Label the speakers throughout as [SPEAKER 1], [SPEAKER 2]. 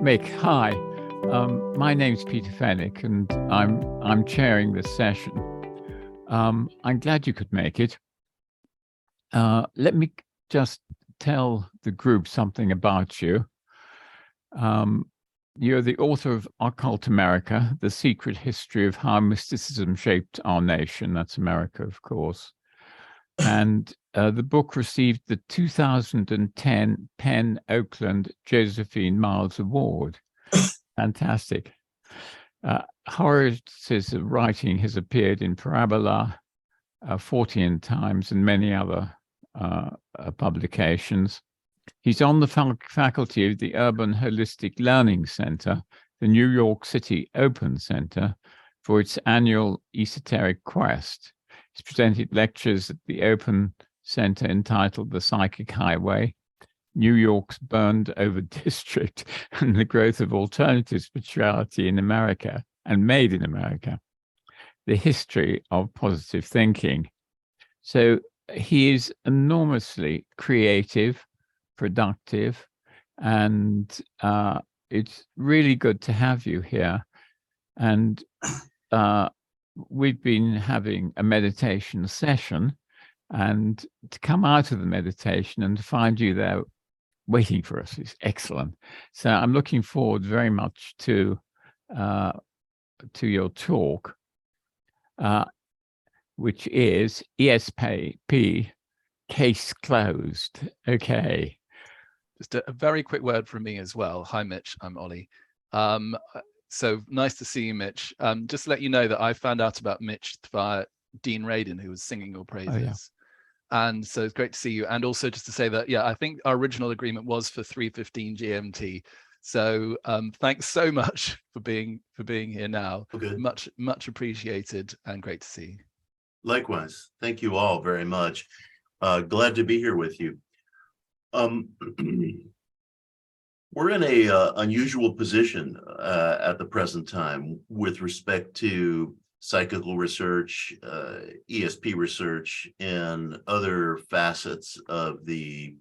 [SPEAKER 1] Mick, hi. My name's Peter Fennick, and I'm chairing this session. I'm glad you could make it. Let me just tell the group something about you. You're the author of Occult America, The Secret History of How Mysticism Shaped Our Nation. That's America, of course. And the book received the 2010 Penn Oakland Josephine Miles Award. Fantastic. Horowitz's writing has appeared in Parabola 14 times and many other publications. He's on the faculty of the Urban Holistic Learning Center, the New York City Open Center, for its annual Esoteric Quest. He's presented lectures at the Open Center entitled The Psychic Highway, New York's Burned Over District, and the Growth of Alternative Spirituality in America and Made in America, the History of Positive Thinking. So he is enormously creative, productive, and it's really good to have you here. And we've been having a meditation session, and to come out of the meditation and to find you there waiting for us is excellent. So I'm looking forward very much to your talk, which is ESP, case closed. Okay.
[SPEAKER 2] Just a very quick word from me as well. Hi, Mitch. I'm Ollie. So nice to see you, Mitch. Just to let you know that I found out about Mitch via Dean Radin, who was singing your praises. Oh, yeah. And so it's great to see you. And also just to say that, yeah, I think our original agreement was for 3:15 GMT. So thanks so much for being here now.
[SPEAKER 3] Okay.
[SPEAKER 2] Much appreciated and great to see you.
[SPEAKER 3] Likewise. Thank you all very much. Glad to be here with you. We're in a unusual position at the present time with respect to psychical research, ESP research, and other facets of the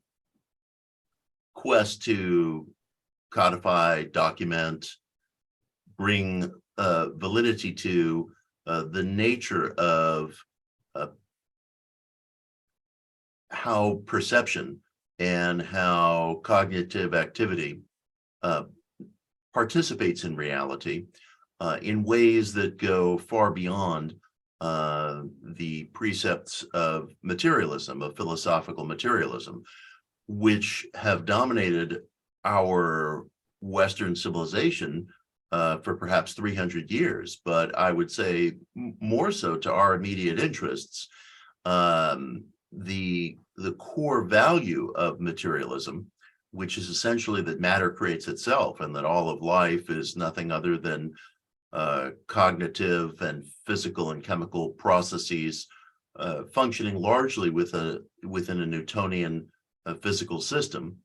[SPEAKER 3] quest to codify, document, bring validity to the nature of how perception and how cognitive activity participates in reality in ways that go far beyond the precepts of materialism, of philosophical materialism, which have dominated our Western civilization for perhaps 300 years, but I would say more so to our immediate interests. The core value of materialism, which is essentially that matter creates itself and that all of life is nothing other than cognitive and physical and chemical processes functioning largely within a Newtonian physical system.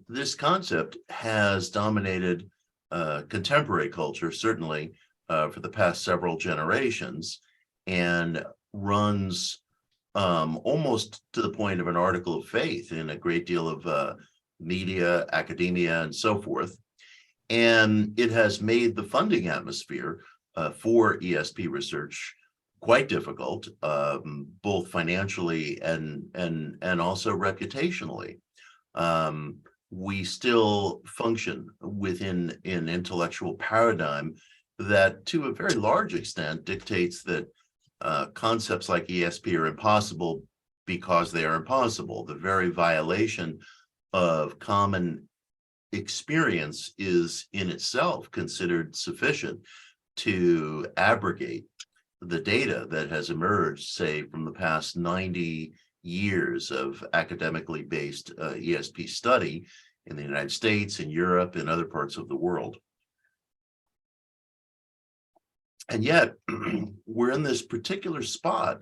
[SPEAKER 3] This concept has dominated contemporary culture, certainly for the past several generations, and runs almost to the point of an article of faith in a great deal of media, academia, and so forth. And it has made the funding atmosphere for ESP research quite difficult, both financially and also reputationally. We still function within an intellectual paradigm that, to a very large extent, dictates that concepts like ESP are impossible because they are impossible. The very violation of common experience is in itself considered sufficient to abrogate the data that has emerged, say, from the past 90 years of academically based ESP study in the United States, in Europe, and other parts of the world. And yet, we're in this particular spot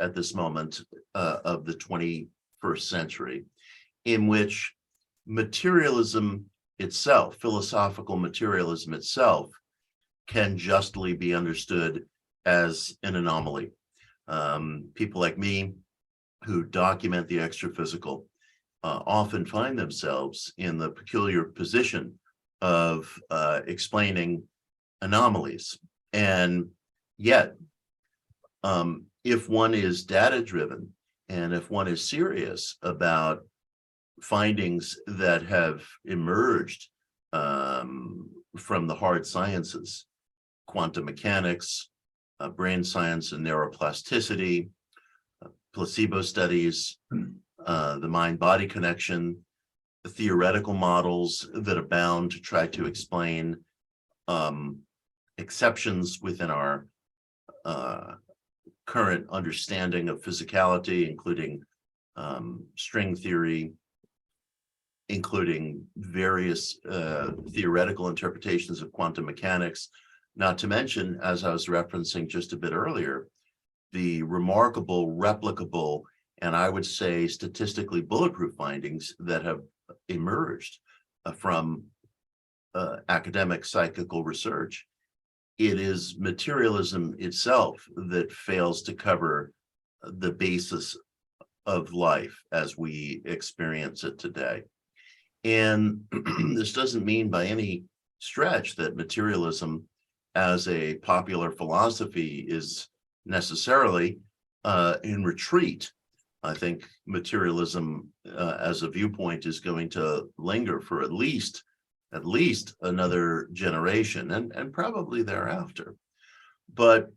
[SPEAKER 3] at this moment of the 21st century in which materialism itself, philosophical materialism itself, can justly be understood as an anomaly. People like me who document the extraphysical often find themselves in the peculiar position of explaining anomalies. And yet, if one is data-driven and if one is serious about findings that have emerged from the hard sciences, quantum mechanics, brain science and neuroplasticity, placebo studies, the mind-body connection, the theoretical models that abound to try to explain exceptions within our current understanding of physicality, including string theory, including various theoretical interpretations of quantum mechanics, not to mention, as I was referencing just a bit earlier, the remarkable, replicable, and I would say statistically bulletproof findings that have emerged from academic psychical research. It is materialism itself that fails to cover the basis of life as we experience it today. And this doesn't mean by any stretch that materialism as a popular philosophy is necessarily in retreat. I think materialism as a viewpoint is going to linger for at least another generation and probably thereafter. But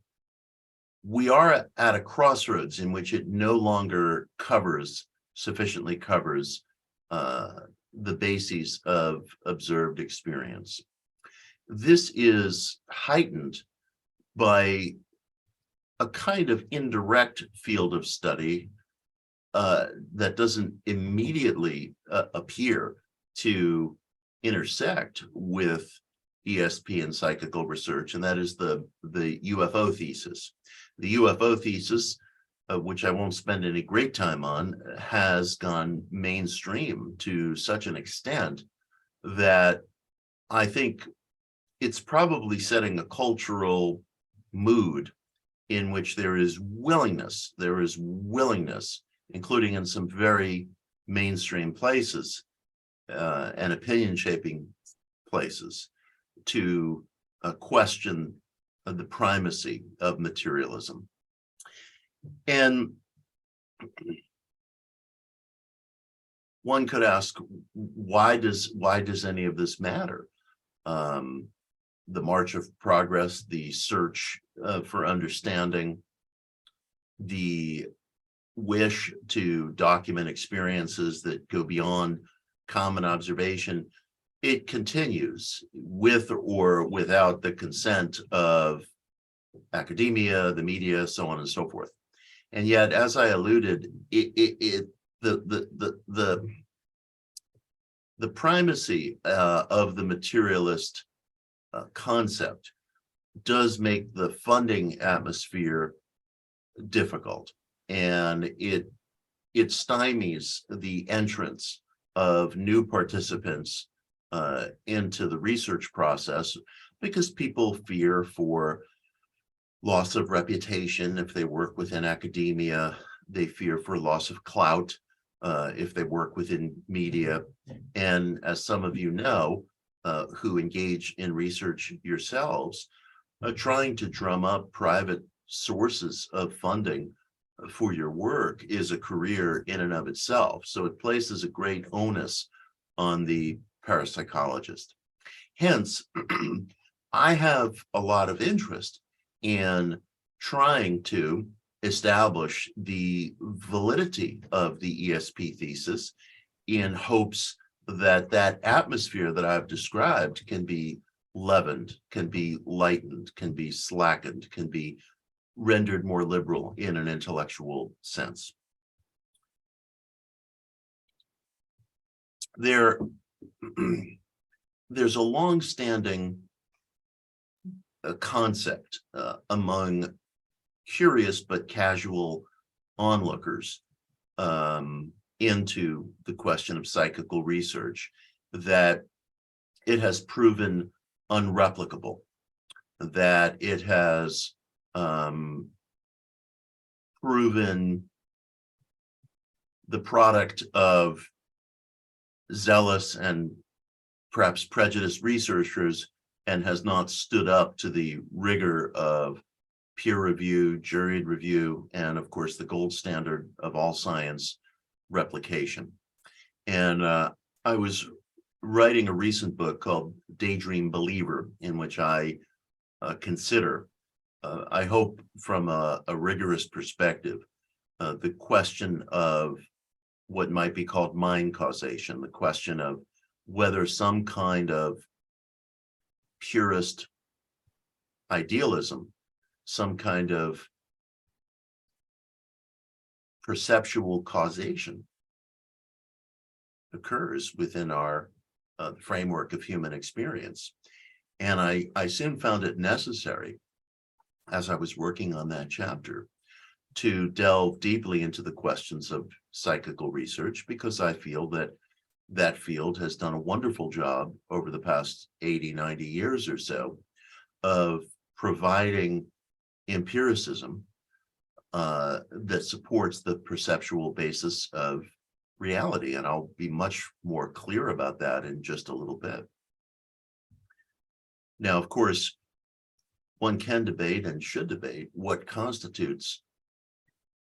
[SPEAKER 3] we are at a crossroads in which it no longer sufficiently covers the bases of observed experience. This is heightened by a kind of indirect field of study that doesn't immediately appear to intersect with ESP and psychical research, and that is the UFO thesis. The UFO thesis, which I won't spend any great time on, has gone mainstream to such an extent that I think it's probably setting a cultural mood in which there is willingness, including in some very mainstream places and opinion-shaping places, to question the primacy of materialism. And one could ask, why does any of this matter? The march of progress, the search for understanding, the wish to document experiences that go beyond common observation, it continues with or without the consent of academia, the media, so on and so forth. And yet, as I alluded, the primacy of the materialist concept does make the funding atmosphere difficult, and it stymies the entrance of new participants into the research process, because people fear for loss of reputation if they work within academia. They fear for loss of clout if they work within media. And as some of you know, who engage in research yourselves, trying to drum up private sources of funding for your work is a career in and of itself. So it places a great onus on the parapsychologist. Hence, I have a lot of interest in trying to establish the validity of the ESP thesis in hopes that that atmosphere that I've described can be leavened, can be lightened, can be slackened, can be rendered more liberal in an intellectual sense. There's a long-standing concept among curious but casual onlookers into the question of psychical research that it has proven unreplicable, that it has proven the product of zealous and perhaps prejudiced researchers and has not stood up to the rigor of peer review, juried review, and of course, the gold standard of all science, replication. And I was writing a recent book called Daydream Believer, in which I consider, I hope from a rigorous perspective, the question of what might be called mind causation, the question of whether some kind of purist idealism, some kind of perceptual causation occurs within our framework of human experience. And I soon found it necessary, as I was working on that chapter, to delve deeply into the questions of psychical research, because I feel that that field has done a wonderful job over the past 80, 90 years or so of providing empiricism that supports the perceptual basis of reality. And I'll be much more clear about that in just a little bit. Now, of course, one can debate and should debate what constitutes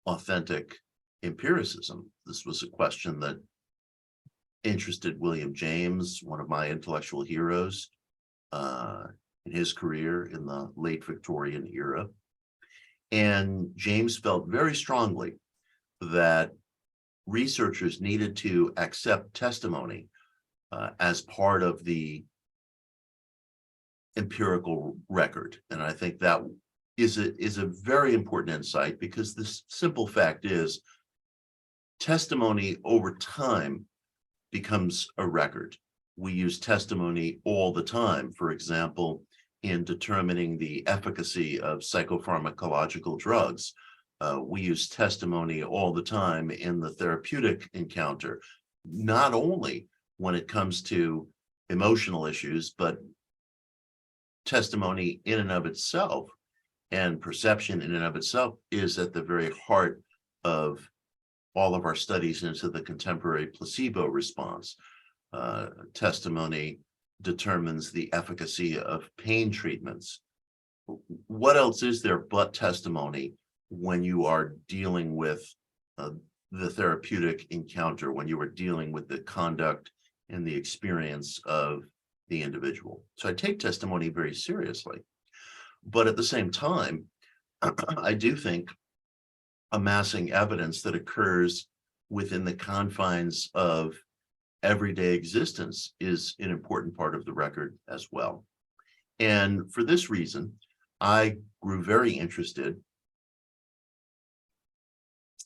[SPEAKER 3] authentic empiricism. This was a question that interested William James, one of my intellectual heroes, in his career in the late Victorian era. And James felt very strongly that researchers needed to accept testimony as part of the empirical record. And I think that is a very important insight, because the simple fact is testimony over time becomes a record. We use testimony all the time, for example, in determining the efficacy of psychopharmacological drugs. We use testimony all the time in the therapeutic encounter, not only when it comes to emotional issues, but testimony in and of itself and perception in and of itself is at the very heart of all of our studies into the contemporary placebo response. Testimony determines the efficacy of pain treatments. What else is there but testimony when you are dealing with the therapeutic encounter, when you are dealing with the conduct and the experience of the individual? So I take testimony very seriously. But at the same time, I do think amassing evidence that occurs within the confines of everyday existence is an important part of the record as well. And for this reason, I grew very interested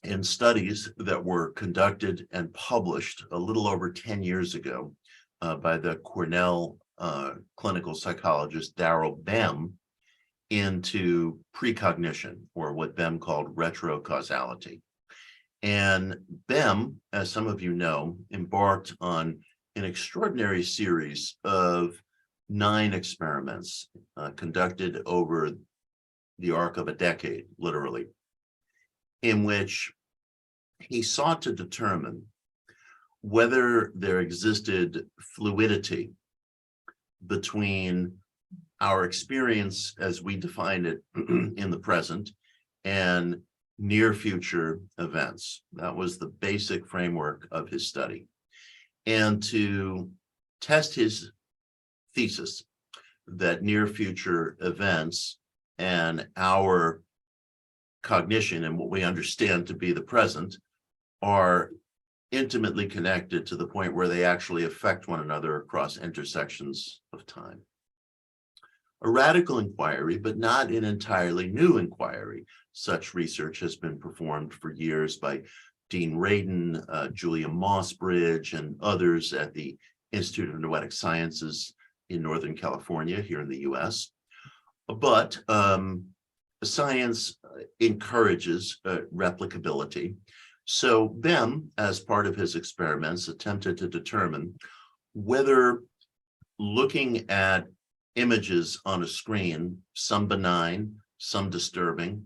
[SPEAKER 3] in studies that were conducted and published a little over 10 years ago by the Cornell clinical psychologist Darrell Bem into precognition, or what Bem called retrocausality. And Bem, as some of you know, embarked on an extraordinary series of 9 experiments conducted over the arc of a decade, literally, in which he sought to determine whether there existed fluidity between our experience as we define it in the present and near future events. That was the basic framework of his study. And to test his thesis that near future events and our cognition and what we understand to be the present are intimately connected to the point where they actually affect one another across intersections of time. A radical inquiry, but not an entirely new inquiry. Such research has been performed for years by Dean Radin, Julia Mossbridge, and others at the Institute of Noetic Sciences in Northern California, here in the US. But science encourages replicability. So Bem, as part of his experiments, attempted to determine whether looking at images on a screen, some benign, some disturbing,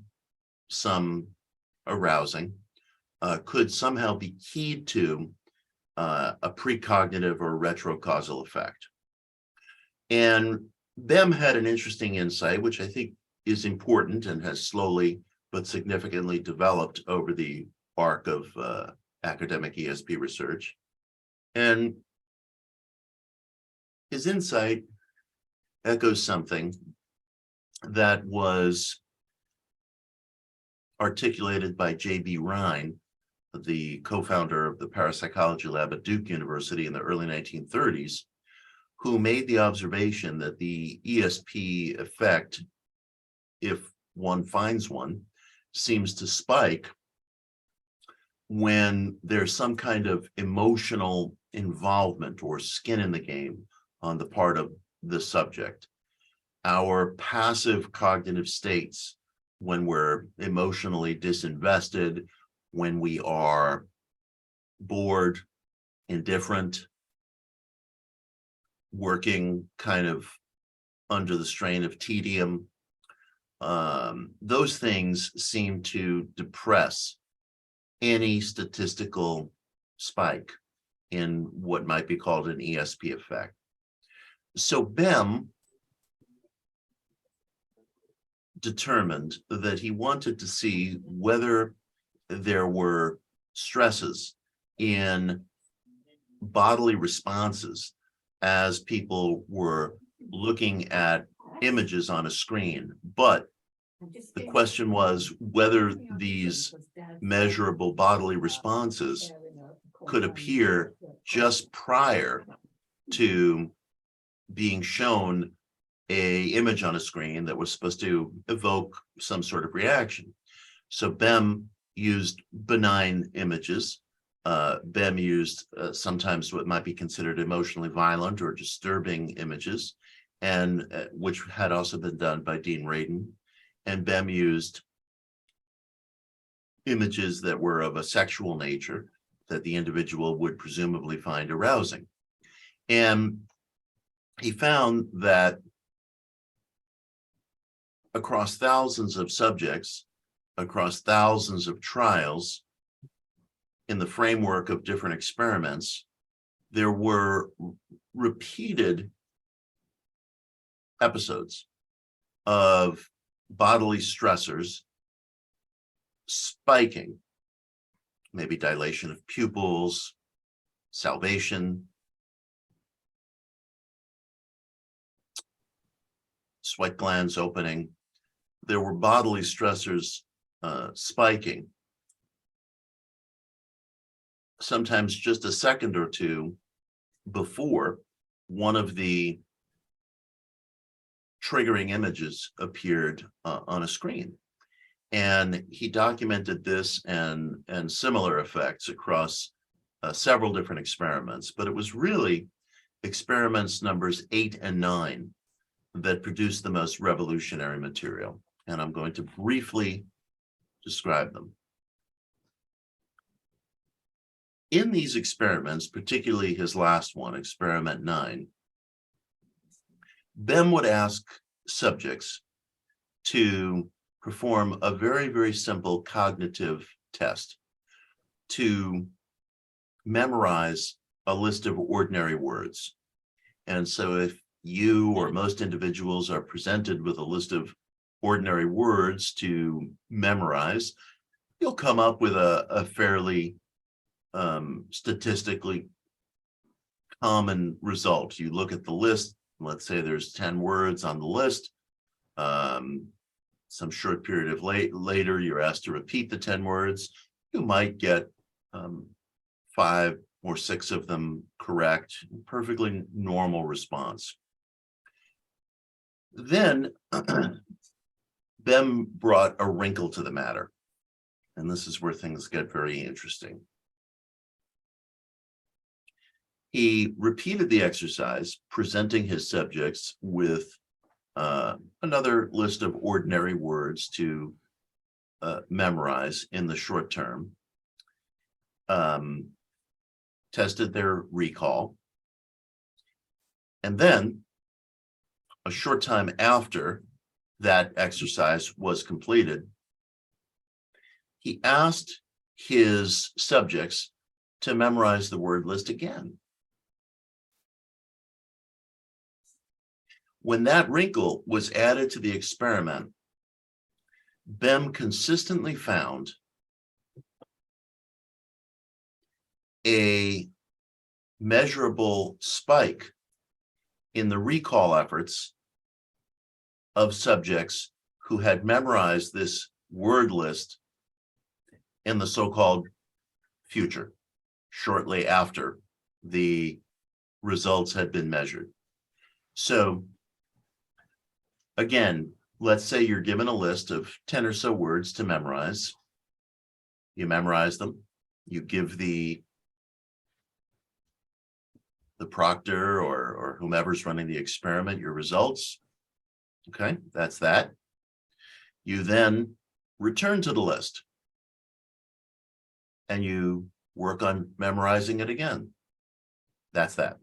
[SPEAKER 3] some arousing, could somehow be keyed to a precognitive or retrocausal effect. And Bem had an interesting insight, which I think is important and has slowly but significantly developed over the arc of academic ESP research. And his insight echoes something that was articulated by J.B. Rhine, the co-founder of the parapsychology lab at Duke University in the early 1930s, who made the observation that the ESP effect, if one finds one, seems to spike when there's some kind of emotional involvement or skin in the game on the part of the subject. Our passive cognitive states, when we're emotionally disinvested, when we are bored, indifferent, working kind of under the strain of tedium, those things seem to depress any statistical spike in what might be called an ESP effect. So Bem determined that he wanted to see whether there were stresses in bodily responses as people were looking at images on a screen. But the question was whether these measurable bodily responses could appear just prior to being shown an image on a screen that was supposed to evoke some sort of reaction. So Bem used benign images. Bem used sometimes what might be considered emotionally violent or disturbing images, and which had also been done by Dean Radin. And Bem used images that were of a sexual nature that the individual would presumably find arousing. And he found that across thousands of subjects, across thousands of trials, in the framework of different experiments, there were repeated episodes of bodily stressors spiking, maybe dilation of pupils, salivation, sweat glands opening. There were bodily stressors spiking, sometimes just a second or two before one of the triggering images appeared on a screen. And he documented this and similar effects across several different experiments, but it was really experiments numbers 8 and 9 that produced the most revolutionary material. And I'm going to briefly describe them. In these experiments, particularly his last one, experiment 9, Bem would ask subjects to perform a very, very simple cognitive test to memorize a list of ordinary words. And so if you or most individuals are presented with a list of ordinary words to memorize, you'll come up with a fairly statistically common result. You look at the list, let's say there's 10 words on the list. Some short period of later, you're asked to repeat the 10 words. You might get 5 or 6 of them correct, perfectly normal response. Then Bem brought a wrinkle to the matter. And this is where things get very interesting. He repeated the exercise, presenting his subjects with another list of ordinary words to memorize in the short term, tested their recall, and then a short time after that exercise was completed, he asked his subjects to memorize the word list again. When that wrinkle was added to the experiment, Bem consistently found a measurable spike in the recall efforts of subjects who had memorized this word list in the so-called future, shortly after the results had been measured. So again, let's say you're given a list of 10 or so words to memorize. You memorize them. You give the proctor or whomever's running the experiment your results. Okay, that's that. You then return to the list and you work on memorizing it again. That's that.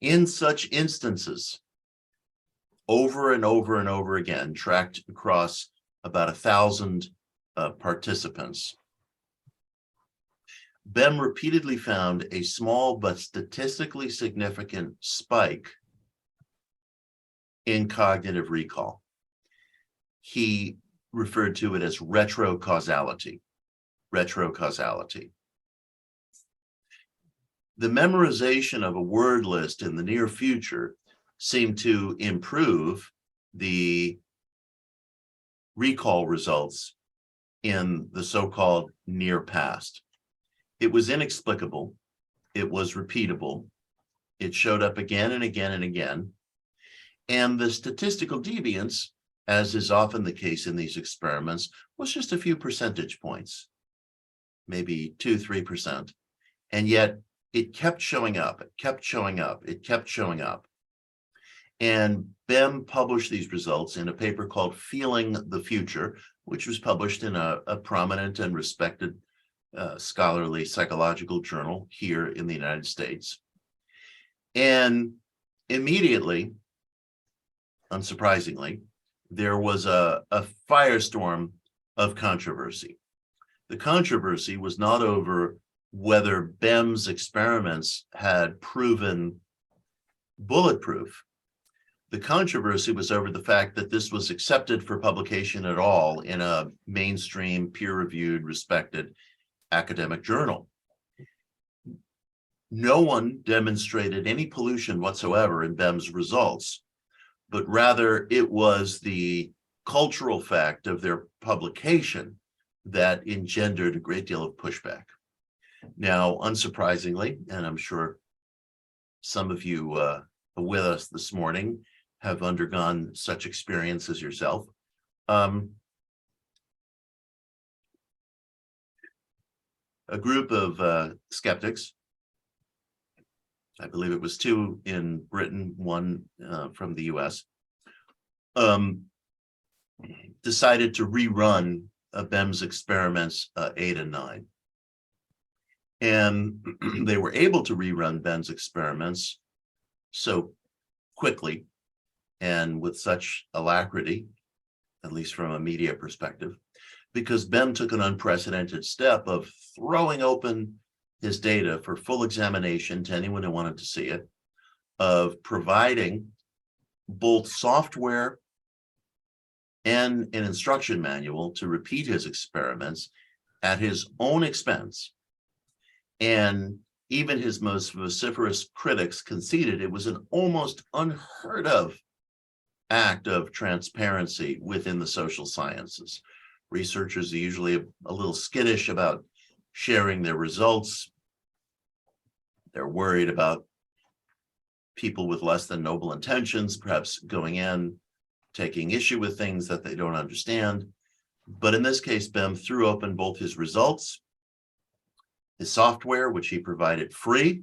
[SPEAKER 3] In such instances, over and over and over again, tracked across about 1,000 participants, Bem repeatedly found a small but statistically significant spike in cognitive recall. He referred to it as retrocausality. Retrocausality. The memorization of a word list in the near future seemed to improve the recall results in the so-called near past. It was inexplicable. It was repeatable. It showed up again and again and again. And the statistical deviance, as is often the case in these experiments, was just a few percentage points, maybe 2-3%. And yet it kept showing up, it kept showing up, it kept showing up. And Bem published these results in a paper called Feeling the Future, which was published in a prominent and respected scholarly psychological journal here in the United States. And immediately, unsurprisingly, there was a firestorm of controversy. The controversy was not over whether Bem's experiments had proven bulletproof. The controversy was over the fact that this was accepted for publication at all in a mainstream, peer-reviewed, respected academic journal. No one demonstrated any pollution whatsoever in Bem's results, but rather it was the cultural fact of their publication that engendered a great deal of pushback. Now, unsurprisingly, and I'm sure some of you with us this morning have undergone such experiences yourself. A group of skeptics, I believe it was 2 in Britain, 1 from the US, decided to rerun Bem's experiments 8 and 9. And they were able to rerun Bem's experiments so quickly and with such alacrity, at least from a media perspective, because Bem took an unprecedented step of throwing open his data for full examination to anyone who wanted to see it, of providing both software and an instruction manual to repeat his experiments at his own expense. And even his most vociferous critics conceded it was an almost unheard of act of transparency within the social sciences. Researchers are usually a little skittish about sharing their results. They're worried about people with less than noble intentions, perhaps going in, taking issue with things that they don't understand. But in this case, Bem threw open both his results, his software, which he provided free,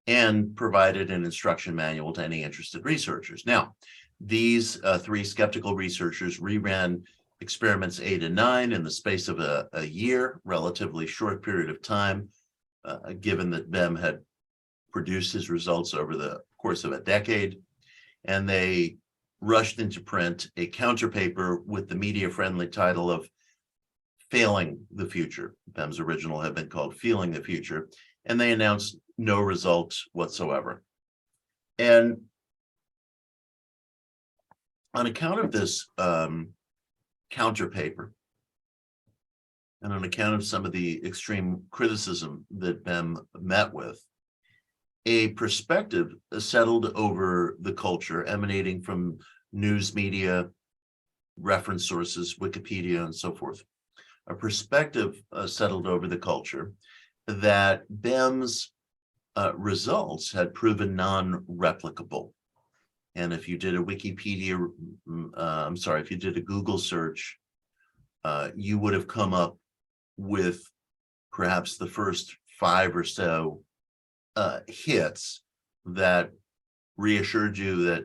[SPEAKER 3] and provided an instruction manual to any interested researchers. Now, these 3 skeptical researchers reran experiments 8 and 9 in the space of a year, relatively short period of time, given that Bem had produced his results over the course of a decade. And they rushed into print a counterpaper with the media-friendly title of Failing the Future, BEM's original had been called Feeling the Future, and they announced no results whatsoever. And on account of this counter paper, and on account of some of the extreme criticism that BEM met with, a perspective settled over the culture emanating from news media, reference sources, Wikipedia, and so forth. A perspective settled over the culture that BEM's results had proven non-replicable. And if you did a Wikipedia, if you did a Google search, you would have come up with perhaps the first 5 or so hits that reassured you that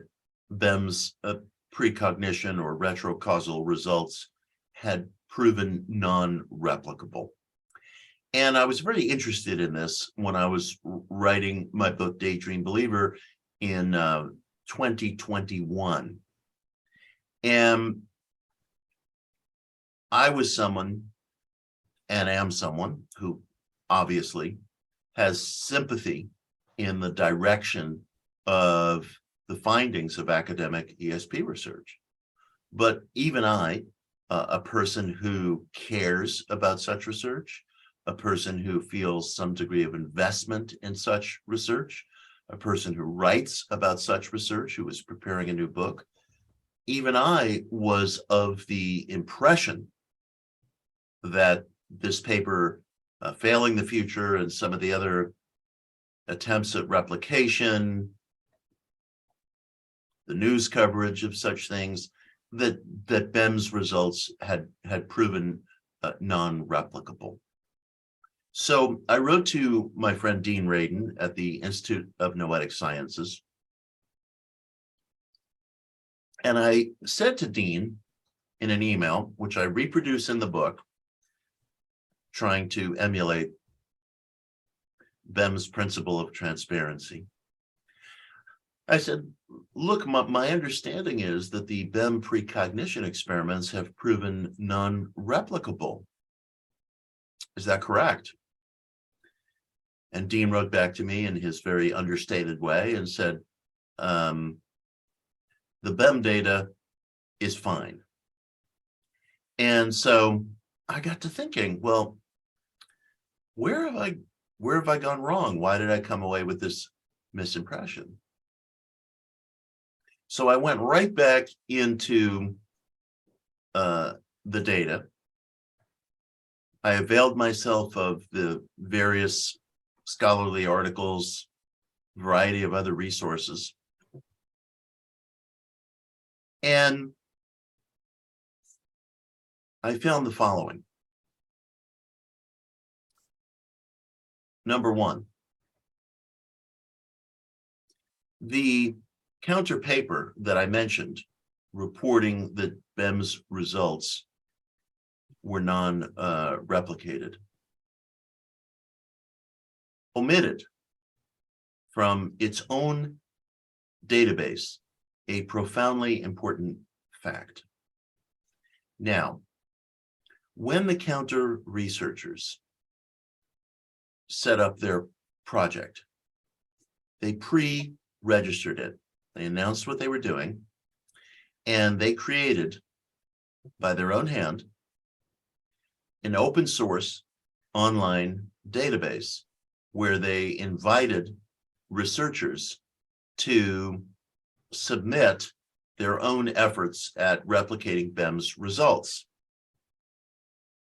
[SPEAKER 3] BEM's precognition or retrocausal results had proven non-replicable. And I was very interested in this when I was writing my book, Daydream Believer, in 2021. And I was someone, and am someone, who obviously has sympathy in the direction of the findings of academic ESP research. But even I, a person who cares about such research, a person who feels some degree of investment in such research, a person who writes about such research, who is preparing a new book, even I was of the impression that this paper, Failing the Future, and some of the other attempts at replication, the news coverage of such things, that BEM's results had proven non-replicable. So I wrote to my friend Dean Radin at the Institute of Noetic Sciences, and I said to Dean in an email, which I reproduce in the book, trying to emulate BEM's principle of transparency. I said, look, my understanding is that the BEM precognition experiments have proven non-replicable. Is that correct? And Dean wrote back to me in his very understated way and said, the BEM data is fine. And so I got to thinking, well, where have I gone wrong? Why did I come away with this misimpression? So I went right back into the data. I availed myself of the various scholarly articles, variety of other resources. And I found the following. Number one, the counter paper that I mentioned reporting that BEM's results were non-replicated omitted from its own database a profoundly important fact. Now, when the counter researchers set up their project, they pre-registered it. They announced what they were doing, and they created, by their own hand, an open source online database where they invited researchers to submit their own efforts at replicating BEM's results.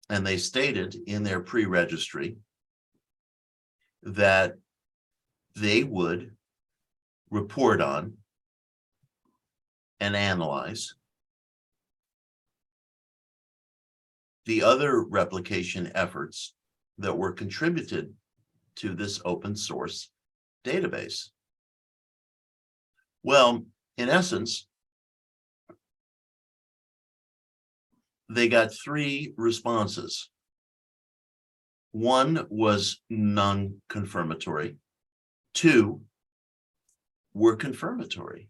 [SPEAKER 3] And they stated in their pre-registry that they would report on and analyze the other replication efforts that were contributed to this open source database. Well, in essence, they got 3 responses. One was non-confirmatory. 2 were confirmatory.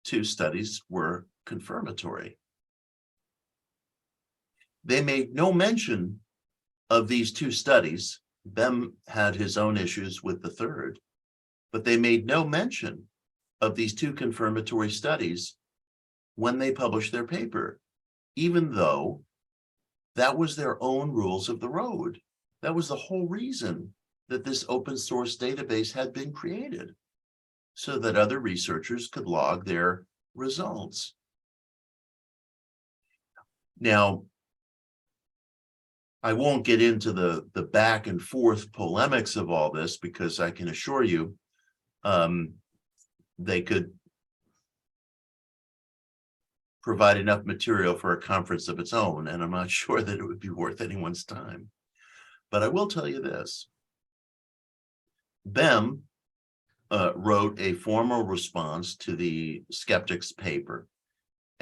[SPEAKER 3] 2 studies were confirmatory. They made no mention of these two studies. Bem had his own issues with the third, but they made no mention of these two confirmatory studies when they published their paper, even though that was their own rules of the road. That was the whole reason that this open source database had been created, so that other researchers could log their results. Now, I won't get into the back and forth polemics of all this, because I can assure you they could provide enough material for a conference of its own, and I'm not sure that it would be worth anyone's time. But I will tell you this. Bem wrote a formal response to the skeptics paper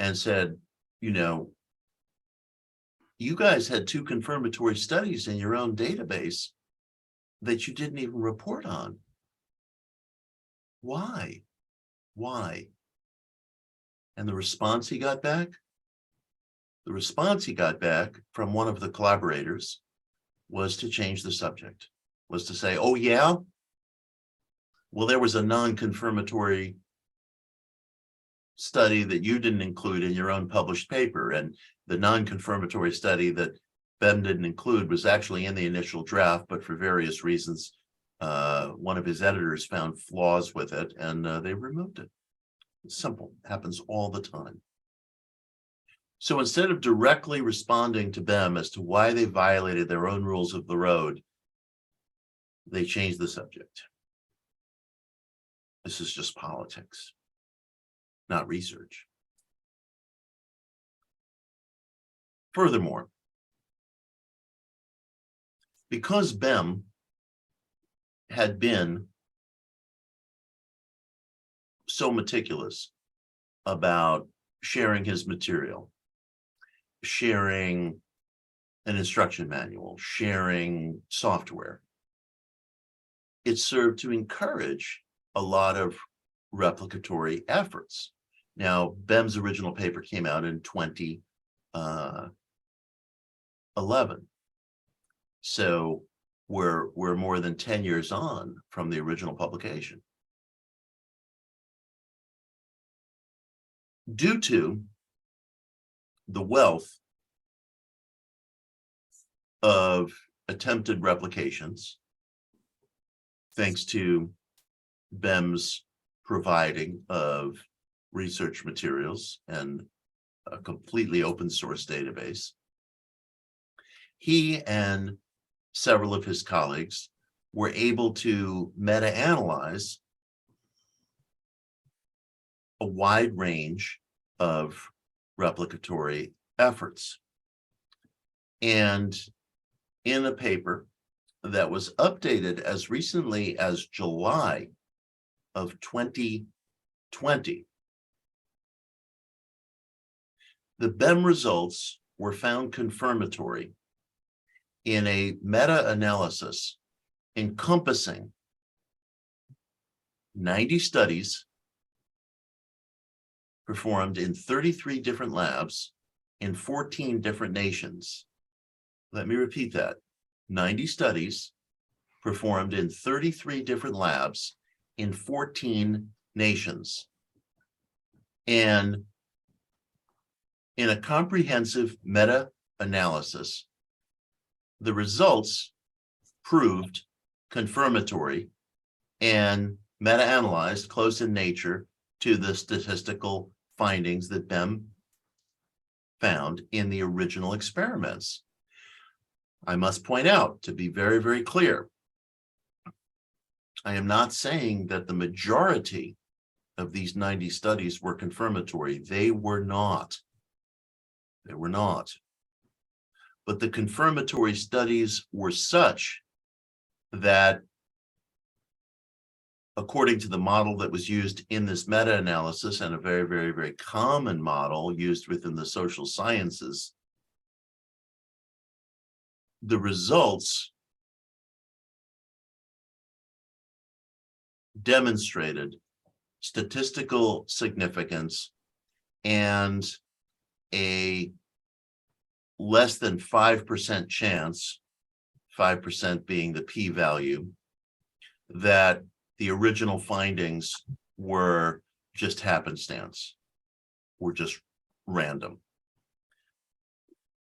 [SPEAKER 3] and said, you know, you guys had two confirmatory studies in your own database that you didn't even report on. Why? Why? And the response he got back? The response he got back from one of the collaborators was to change the subject, was to say, oh yeah, well, there was a non-confirmatory study that you didn't include in your own published paper, and the non-confirmatory study that Bem didn't include was actually in the initial draft, but for various reasons, one of his editors found flaws with it, and they removed it. It's simple, happens all the time. So instead of directly responding to Bem as to why they violated their own rules of the road, they changed the subject. This is just politics, not research. Furthermore, because Bem had been so meticulous about sharing his material, sharing an instruction manual, sharing software, it served to encourage a lot of replicatory efforts. Now, Bem's original paper came out in 2011. So we're more than 10 years on from the original publication. Due to the wealth of attempted replications, thanks to Bem's providing of research materials and a completely open source database, he and several of his colleagues were able to meta-analyze a wide range of replicatory efforts. And in a paper that was updated as recently as July of 2020, the Bem results were found confirmatory in a meta-analysis encompassing 90 studies performed in 33 different labs in 14 different nations. Let me repeat that. 90 studies performed in 33 different labs in 14 nations. And in a comprehensive meta-analysis, the results proved confirmatory and meta-analyzed close in nature to the statistical findings that Bem found in the original experiments. I must point out, to be very, very clear, I am not saying that the majority of these 90 studies were confirmatory. They were not. They were not. But the confirmatory studies were such that, according to the model that was used in this meta-analysis, and a very, very, very common model used within the social sciences, the results demonstrated statistical significance and a less than 5% chance, 5% being the p-value, that the original findings were just happenstance, were just random.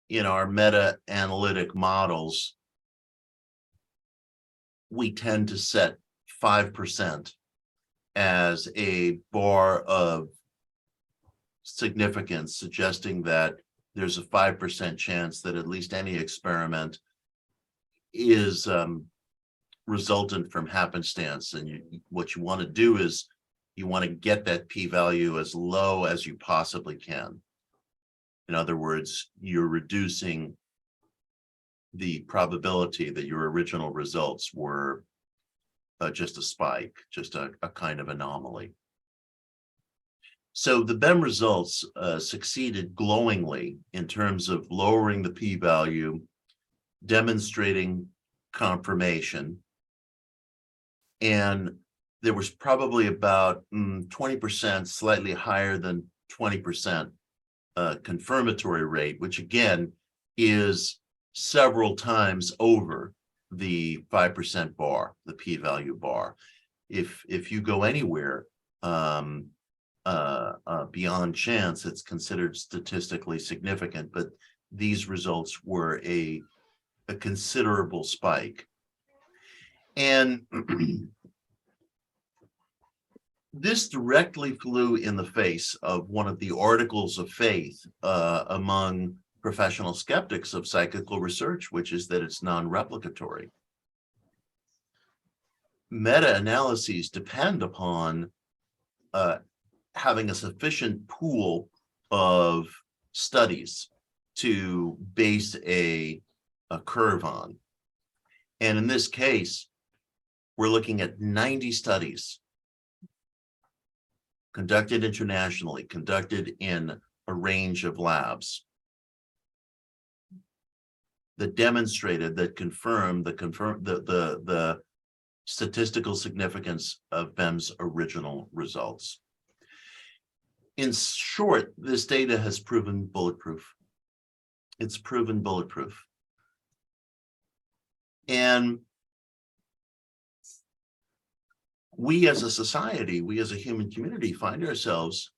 [SPEAKER 3] In our meta-analytic models, we tend to set 5% as a bar of significance, suggesting that there's a 5% chance that at least any experiment is resultant from happenstance. And what you want to do is you want to get that p-value as low as you possibly can. In other words, you're reducing the probability that your original results were just a spike, just a kind of anomaly. So the BEM results succeeded glowingly in terms of lowering the p-value, demonstrating confirmation, and there was probably about 20%, slightly higher than 20% confirmatory rate, which again is several times over the 5% bar, the p-value bar. If you go anywhere beyond chance, it's considered statistically significant, but these results were a considerable spike. And this directly flew in the face of one of the articles of faith among professional skeptics of psychical research, which is that it's non-replicatory. Meta-analyses depend upon having a sufficient pool of studies to base a curve on. And in this case, we're looking at 90 studies conducted internationally, conducted in a range of labs that demonstrated, that confirmed the statistical significance of BEM's original results. In short, this data has proven bulletproof. It's proven bulletproof. And we as a society, we as a human community find ourselves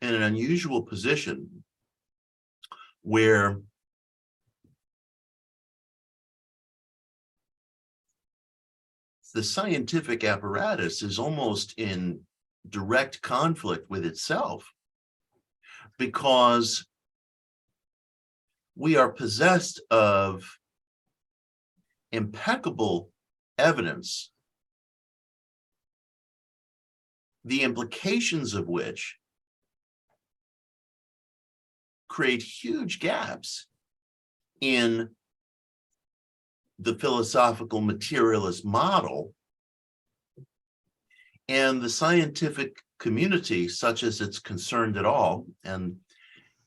[SPEAKER 3] in an unusual position where the scientific apparatus is almost in direct conflict with itself, because we are possessed of impeccable evidence, the implications of which create huge gaps in the philosophical materialist model, and the scientific community, such as it's concerned at all, and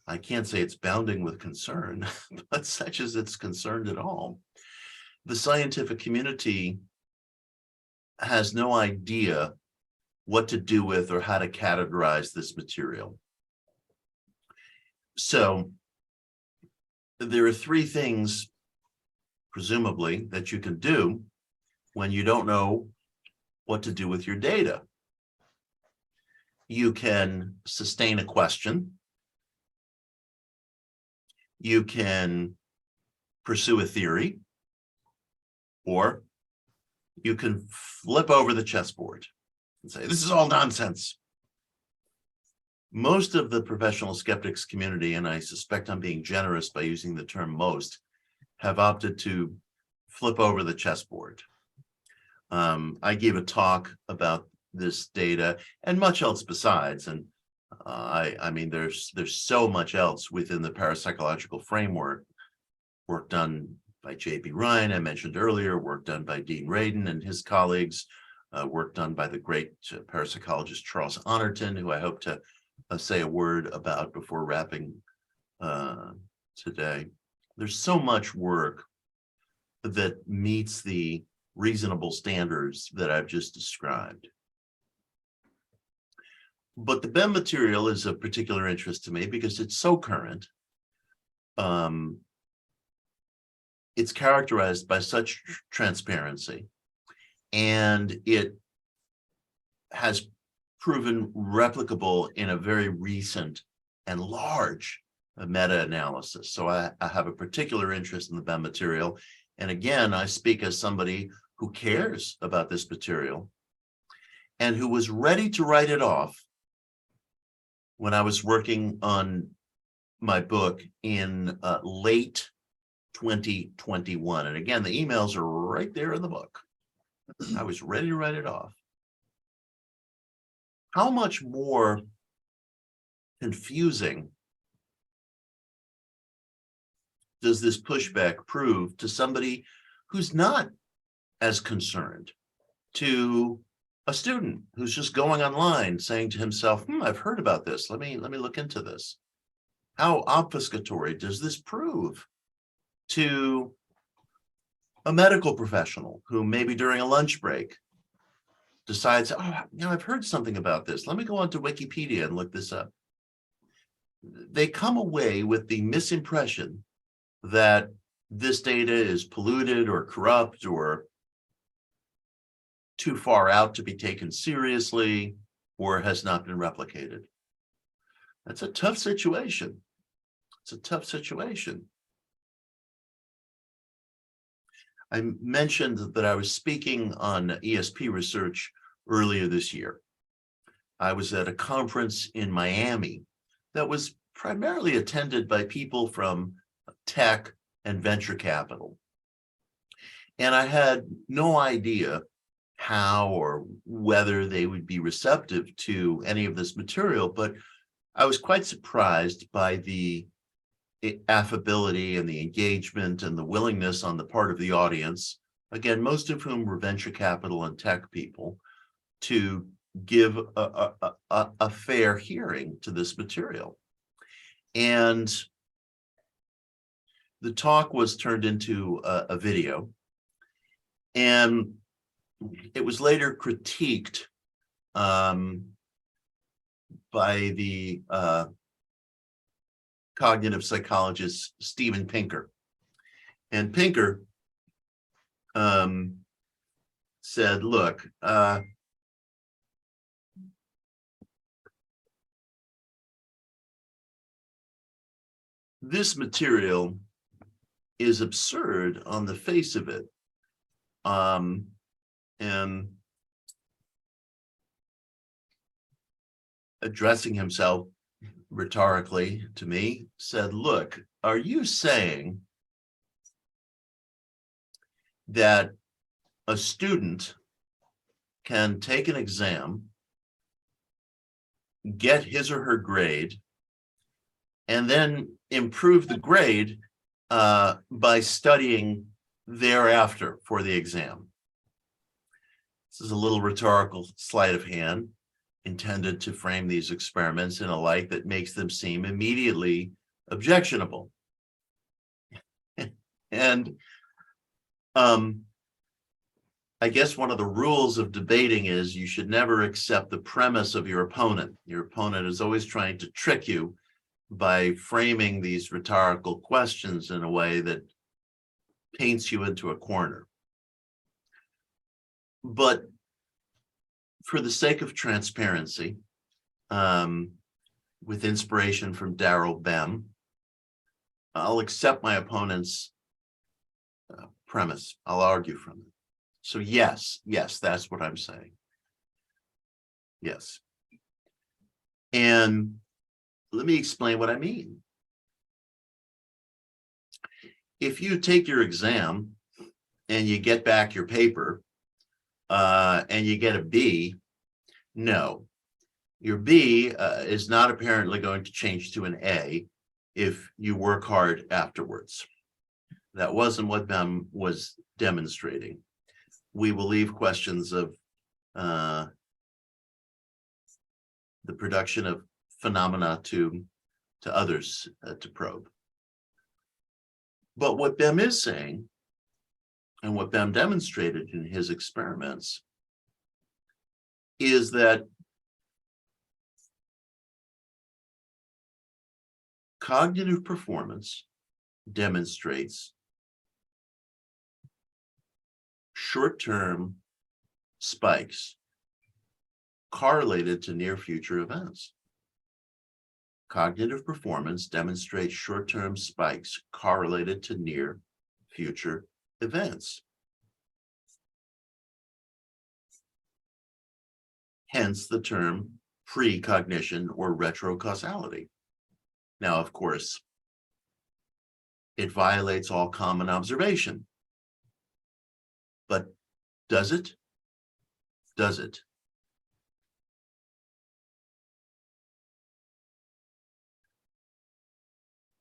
[SPEAKER 3] I can't say it's bounding with concern, but such as it's concerned at all, the scientific community has no idea what to do with or how to categorize this material. So there are three things, presumably, that you can do when you don't know what to do with your data. You can sustain a question. You can pursue a theory, or you can flip over the chessboard and say, this is all nonsense. Most of the professional skeptics community, and I suspect I'm being generous by using the term most, have opted to flip over the chessboard. I gave a talk about this data and much else besides, and I mean, there's so much else within the parapsychological framework, work done by J.B. Ryan, I mentioned earlier, work done by Dean Radin and his colleagues, work done by the great parapsychologist Charles Honorton, who I hope to say a word about before wrapping today. There's so much work that meets the reasonable standards that I've just described. But the BEM material is of particular interest to me because it's so current. it's characterized by such transparency, and it has proven replicable in a very recent and large meta-analysis. So I have a particular interest in the BEM material. And again, I speak as somebody who cares about this material and who was ready to write it off when I was working on my book in late 2021. And again, the emails are right there in the book. I was ready to write it off. How much more confusing does this pushback prove to somebody who's not as concerned, to a student who's just going online saying to himself, I've heard about this. Let me look into this. How obfuscatory does this prove to a medical professional who maybe during a lunch break decides, I've heard something about this. Let me go onto Wikipedia and look this up. They come away with the misimpression that this data is polluted or corrupt or too far out to be taken seriously or has not been replicated. That's a tough situation. It's a tough situation. I mentioned that I was speaking on ESP research earlier this year. I was at a conference in Miami that was primarily attended by people from tech and venture capital. And I had no idea how or whether they would be receptive to any of this material, but I was quite surprised by the affability and the engagement and the willingness on the part of the audience, again, most of whom were venture capital and tech people, to give a fair hearing to this material. And the talk was turned into a video, and it was later critiqued by the cognitive psychologist Steven Pinker. And Pinker said, look, this material is absurd on the face of it. And addressing himself rhetorically to me, said, look, are you saying that a student can take an exam, get his or her grade, and then improve the grade by studying thereafter for the exam? This is a little rhetorical sleight of hand intended to frame these experiments in a light that makes them seem immediately objectionable. And I guess one of the rules of debating is you should never accept the premise of your opponent. Your opponent is always trying to trick you by framing these rhetorical questions in a way that paints you into a corner. But for the sake of transparency, with inspiration from Darrell Bem, I'll accept my opponent's premise. I'll argue from it. So yes, that's what I'm saying. Yes. And let me explain what I mean. If you take your exam and you get back your paper and you get a B, no, your B is not apparently going to change to an A if you work hard afterwards. That wasn't what Bem was demonstrating. We will leave questions of the production of phenomena to others to probe. But what Bem is saying, and what Bem demonstrated in his experiments, is that cognitive performance demonstrates short-term spikes correlated to near future events. Cognitive performance demonstrates short-term spikes correlated to near future events. Hence the term precognition or retrocausality. Now, of course, it violates all common observation. But does it? Does it?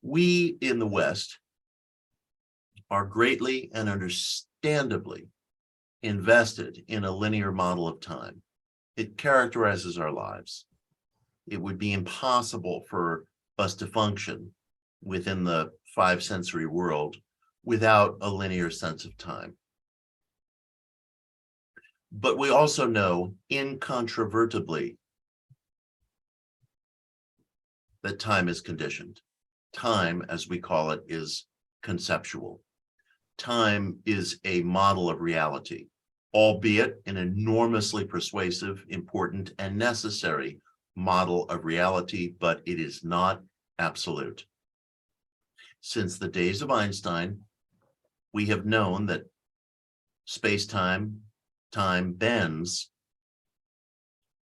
[SPEAKER 3] We in the West are greatly and understandably invested in a linear model of time. It characterizes our lives. It would be impossible for us to function within the five sensory world without a linear sense of time. But we also know incontrovertibly that time is conditioned. Time, as we call it, is conceptual. Time is a model of reality, albeit an enormously persuasive, important, and necessary model of reality, but it is not absolute. Since the days of Einstein, we have known that space-time, time bends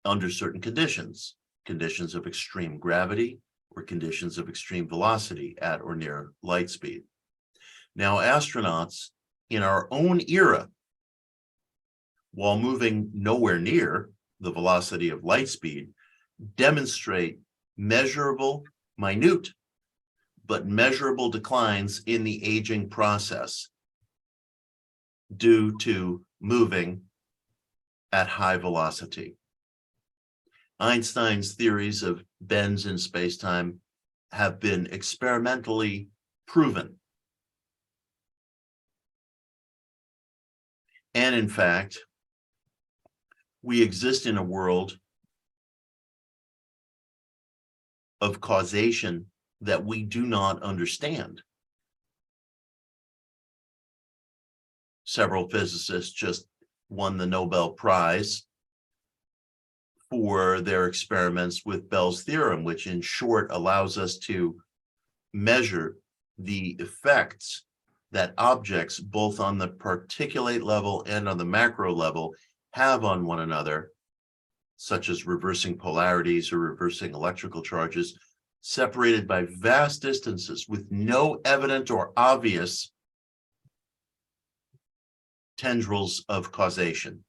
[SPEAKER 3] under certain conditions, conditions of extreme gravity or conditions of extreme velocity at or near light speed. Now, astronauts in our own era, while moving nowhere near the velocity of light speed, demonstrate measurable, minute, but measurable declines in the aging process due to moving at high velocity. Einstein's theories of bends in spacetime have been experimentally proven. And in fact, we exist in a world of causation that we do not understand. Several physicists just won the Nobel Prize for their experiments with Bell's theorem, which in short allows us to measure the effects that objects, both on the particulate level and on the macro level, have on one another, such as reversing polarities or reversing electrical charges, separated by vast distances with no evident or obvious tendrils of causation.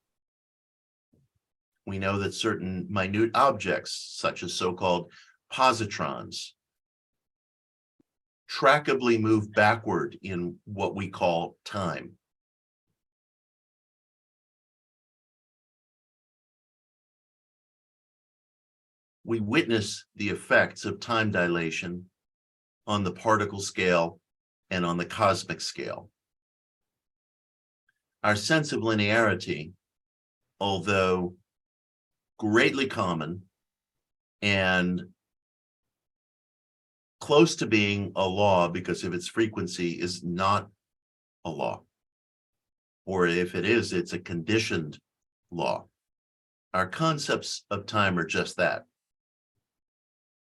[SPEAKER 3] We know that certain minute objects, such as so-called positrons, trackably move backward in what we call time. We witness the effects of time dilation on the particle scale and on the cosmic scale. Our sense of linearity, although greatly common and close to being a law because of its frequency, is not a law. Or if it is, it's a conditioned law. Our concepts of time are just that,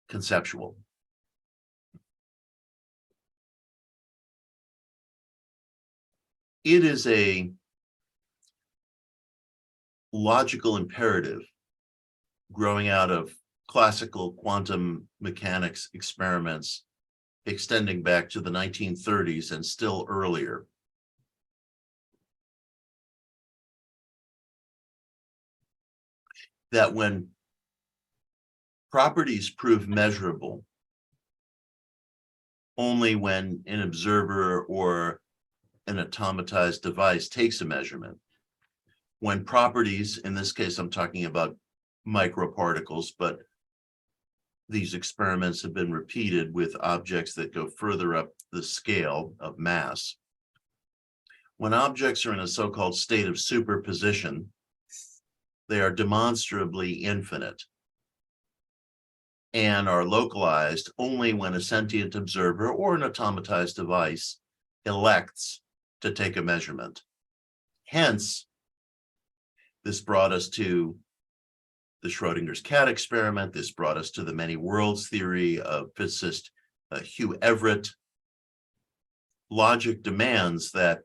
[SPEAKER 3] conceptual. It is a logical imperative growing out of classical quantum mechanics experiments extending back to the 1930s and still earlier. That when properties prove measurable only when an observer or an automatized device takes a measurement. When properties, in this case, I'm talking about microparticles, but these experiments have been repeated with objects that go further up the scale of mass. When objects are in a so-called state of superposition, they are demonstrably infinite and are localized only when a sentient observer or an automatized device elects to take a measurement. Hence, this brought us to the Schrodinger's cat experiment. This brought us to the many worlds theory of physicist Hugh Everett. Logic demands that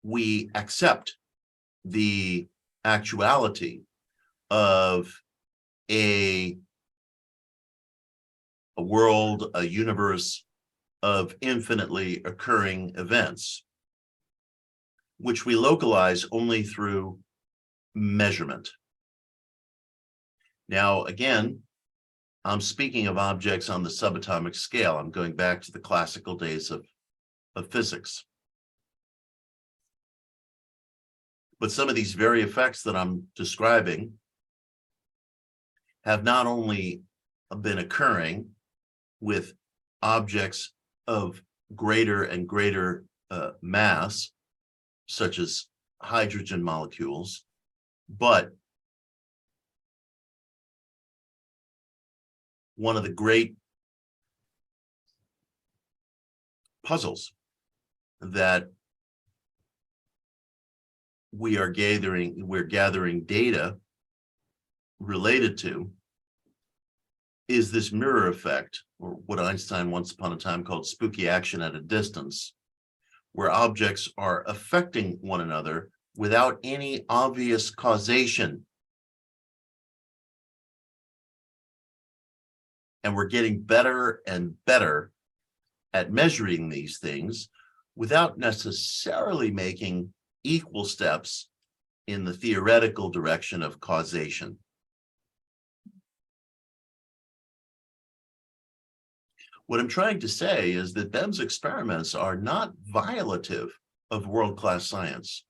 [SPEAKER 3] we accept the actuality of a world, a universe of infinitely occurring events, which we localize only through measurement. Now, again, I'm speaking of objects on the subatomic scale. I'm going back to the classical days of physics. But some of these very effects that I'm describing have not only been occurring with objects of greater and greater mass, such as hydrogen molecules, but one of the great puzzles that we're gathering data related to is this mirror effect, or what Einstein once upon a time called spooky action at a distance, where objects are affecting one another without any obvious causation. And we're getting better and better at measuring these things without necessarily making equal steps in the theoretical direction of causation. What I'm trying to say is that Behm's experiments are not violative of world-class science.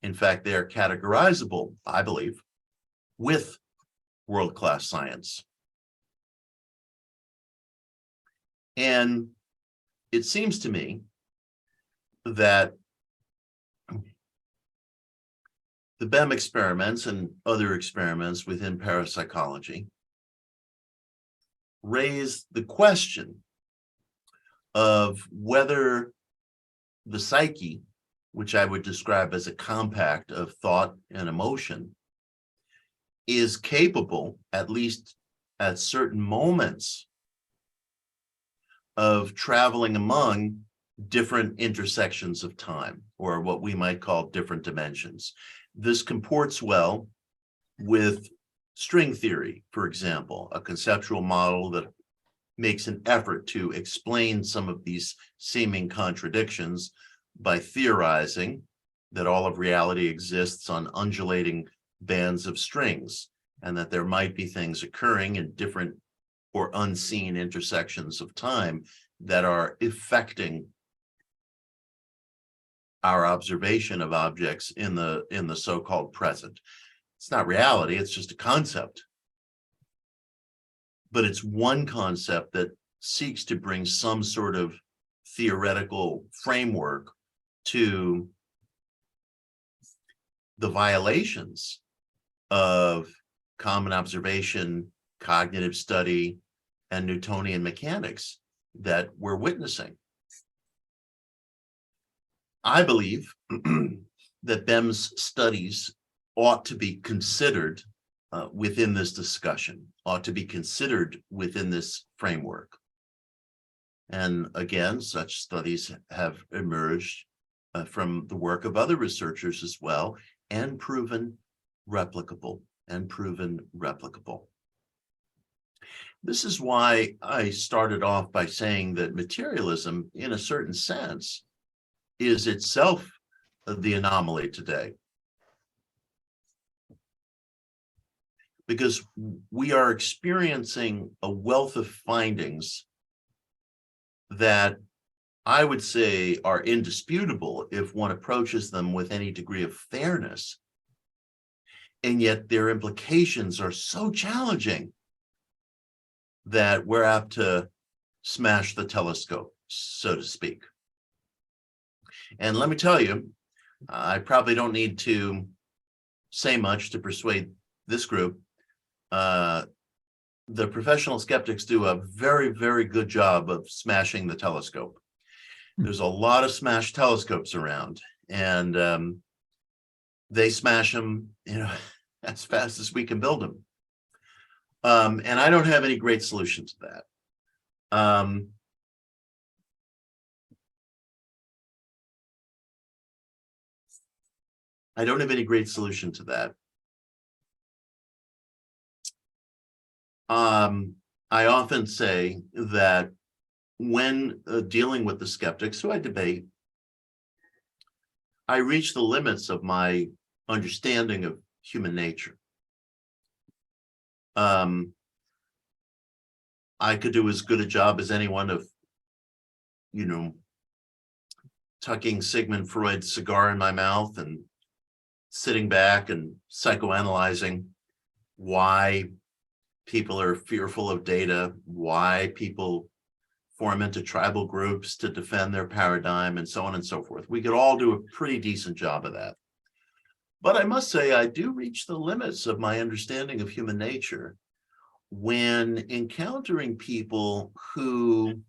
[SPEAKER 3] In fact, they are categorizable, I believe, with world-class science. And it seems to me that the Behm experiments and other experiments within parapsychology raise the question of whether the psyche, which I would describe as a compact of thought and emotion, is capable, at least at certain moments, of traveling among different intersections of time, or what we might call different dimensions. This comports well with string theory, for example, a conceptual model that makes an effort to explain some of these seeming contradictions by theorizing that all of reality exists on undulating bands of strings, and that there might be things occurring in different or unseen intersections of time that are affecting our observation of objects in the so-called present. It's not reality, it's just a concept. But it's one concept that seeks to bring some sort of theoretical framework to the violations of common observation, cognitive study, and Newtonian mechanics that we're witnessing. I believe that Behm's studies ought to be considered within this discussion, ought to be considered within this framework. And again, such studies have emerged from the work of other researchers as well, and proven replicable, This is why I started off by saying that materialism, in a certain sense, is itself the anomaly today. Because we are experiencing a wealth of findings that I would say are indisputable if one approaches them with any degree of fairness. And yet their implications are so challenging that we're apt to smash the telescope, so to speak. And let me tell you, I probably don't need to say much to persuade this group. The professional skeptics do a very, very good job of smashing the telescope. There's a lot of smashed telescopes around, and they smash them, as fast as we can build them. And I don't have any great solution to that. I don't have any great solution to that. I often say that when dealing with the skeptics who I debate, I reach the limits of my understanding of human nature. I could do as good a job as anyone of, tucking Sigmund Freud's cigar in my mouth and sitting back and psychoanalyzing why people are fearful of data, why people form into tribal groups to defend their paradigm, and so on and so forth. We could all do a pretty decent job of that. But I must say, I do reach the limits of my understanding of human nature when encountering people who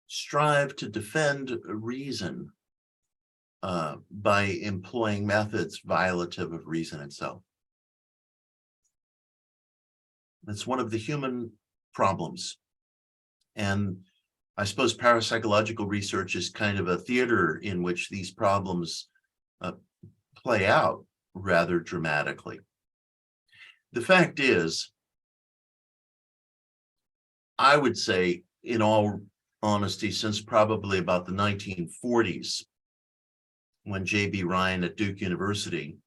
[SPEAKER 3] strive to defend reason by employing methods violative of reason itself. It's one of the human problems. And I suppose parapsychological research is kind of a theater in which these problems play out rather dramatically. The fact is, I would say, in all honesty, since probably about the 1940s, when J.B. Ryan at Duke University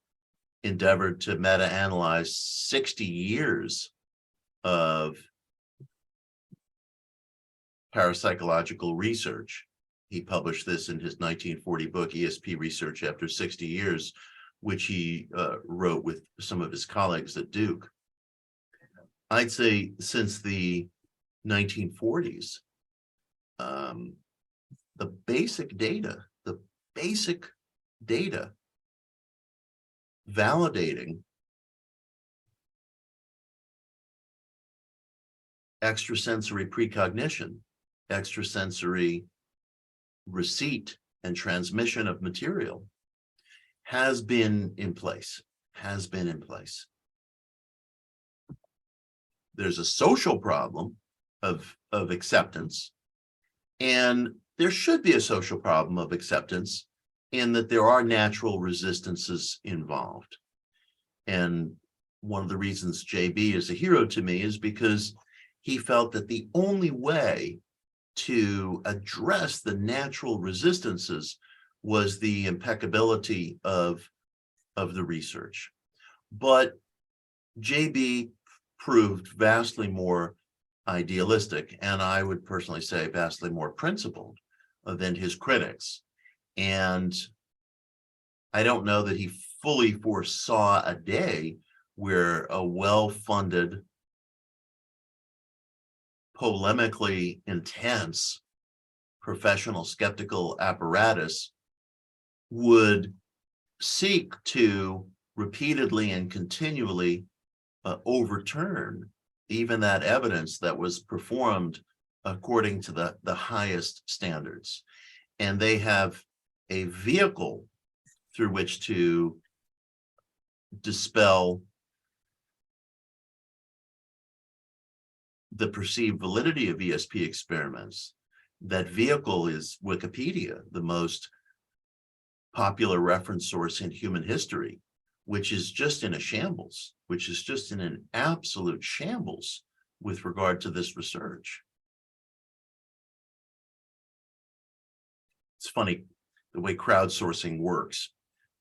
[SPEAKER 3] endeavored to meta-analyze 60 years of parapsychological research. He published this in his 1940 book, ESP Research After 60 Years, which he wrote with some of his colleagues at Duke. I'd say since the 1940s, the basic data validating extrasensory precognition, extrasensory receipt and transmission of material has been in place. There's a social problem of acceptance, and there should be a social problem of acceptance in that there are natural resistances involved. And one of the reasons JB is a hero to me is because he felt that the only way to address the natural resistances was the impeccability of the research. But JB proved vastly more idealistic, and I would personally say vastly more principled than his critics. And I don't know that he fully foresaw a day where a well-funded, polemically intense professional skeptical apparatus would seek to repeatedly and continually overturn even that evidence that was performed according to the highest standards. And they have a vehicle through which to dispel the perceived validity of ESP experiments. That vehicle is Wikipedia, the most popular reference source in human history, which is just in a shambles, which is just in an absolute shambles with regard to this research. It's funny the way crowdsourcing works.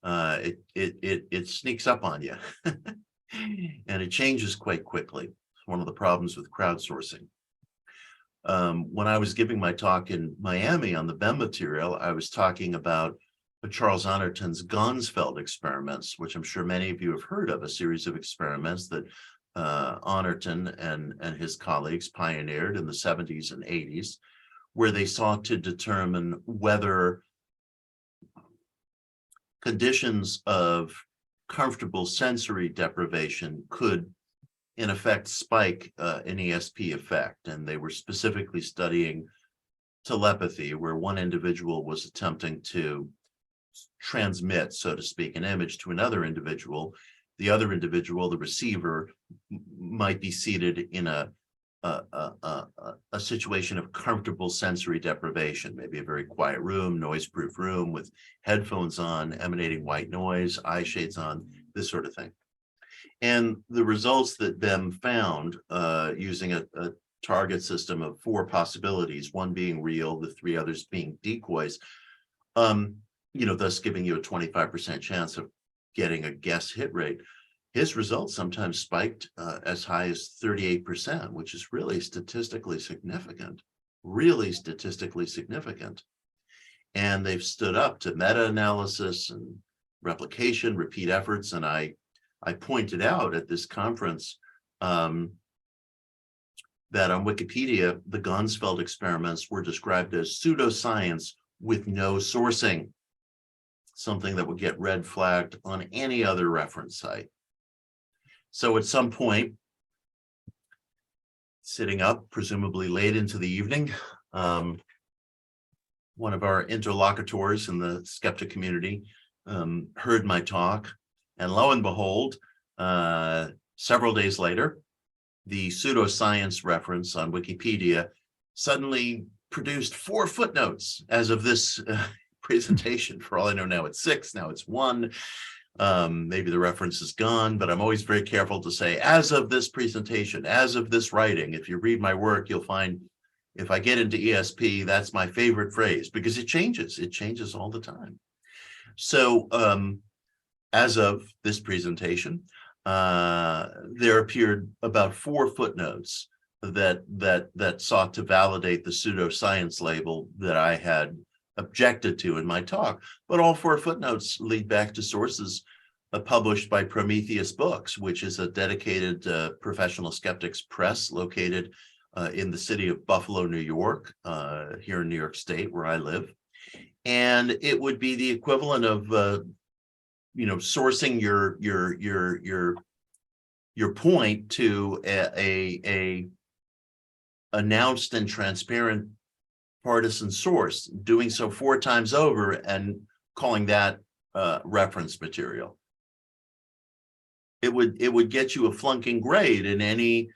[SPEAKER 3] It sneaks up on you and it changes quite quickly. It's one of the problems with crowdsourcing. When I was giving my talk in Miami on the BEM material, I was talking about Charles Honorton's Gonsfeld experiments, which I'm sure many of you have heard of, a series of experiments that Honorton and his colleagues pioneered in the 70s and 80s, where they sought to determine whether conditions of comfortable sensory deprivation could in effect spike an ESP effect, and they were specifically studying telepathy, where one individual was attempting to transmit, so to speak, an image to another individual. The other individual, the receiver, might be seated in a situation of comfortable sensory deprivation, maybe a very quiet room, noise-proof room with headphones on, emanating white noise, eye shades on, this sort of thing. And the results that BEM found using a target system of 4 possibilities, one being real, the 3 others being decoys, thus giving you a 25% chance of getting a guess hit rate. His results sometimes spiked as high as 38%, which is really statistically significant, And they've stood up to meta-analysis and replication, repeat efforts. And I pointed out at this conference that on Wikipedia, the Gonsfeld experiments were described as pseudoscience with no sourcing, something that would get red flagged on any other reference site. So at some point, sitting up, presumably late into the evening, one of our interlocutors in the skeptic community heard my talk, and lo and behold, several days later, the pseudoscience reference on Wikipedia suddenly produced 4 footnotes as of this presentation. For all I know, now it's 6, now it's 1. Maybe the reference is gone, but I'm always very careful to say, as of this presentation, as of this writing. If you read my work, you'll find if I get into ESP, that's my favorite phrase, because it changes all the time. So as of this presentation, there appeared about 4 footnotes that sought to validate the pseudoscience label that I had objected to in my talk. But all 4 footnotes lead back to sources published by Prometheus Books, which is a dedicated professional skeptics press located in the city of Buffalo, New York, here in New York State, where I live. And it would be the equivalent of sourcing your point to a announced and transparent partisan source, doing so 4 times over and calling that reference material. It would get you a flunking grade in any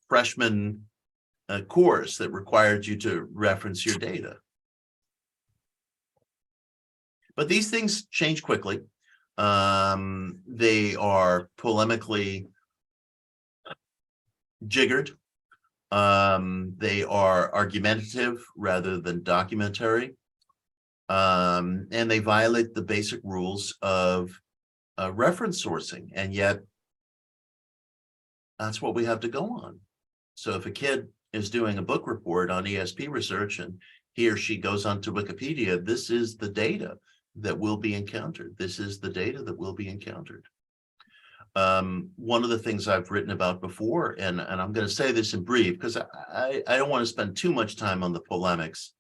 [SPEAKER 3] freshman course that required you to reference your data. But these things change quickly. They are polemically jiggered. They are argumentative rather than documentary. And they violate the basic rules of reference sourcing. And yet, that's what we have to go on. So if a kid is doing a book report on ESP research and he or she goes onto Wikipedia, this is the data that will be encountered. This is the data that will be encountered. One of the things I've written about before, and I'm going to say this in brief because I don't want to spend too much time on the polemics,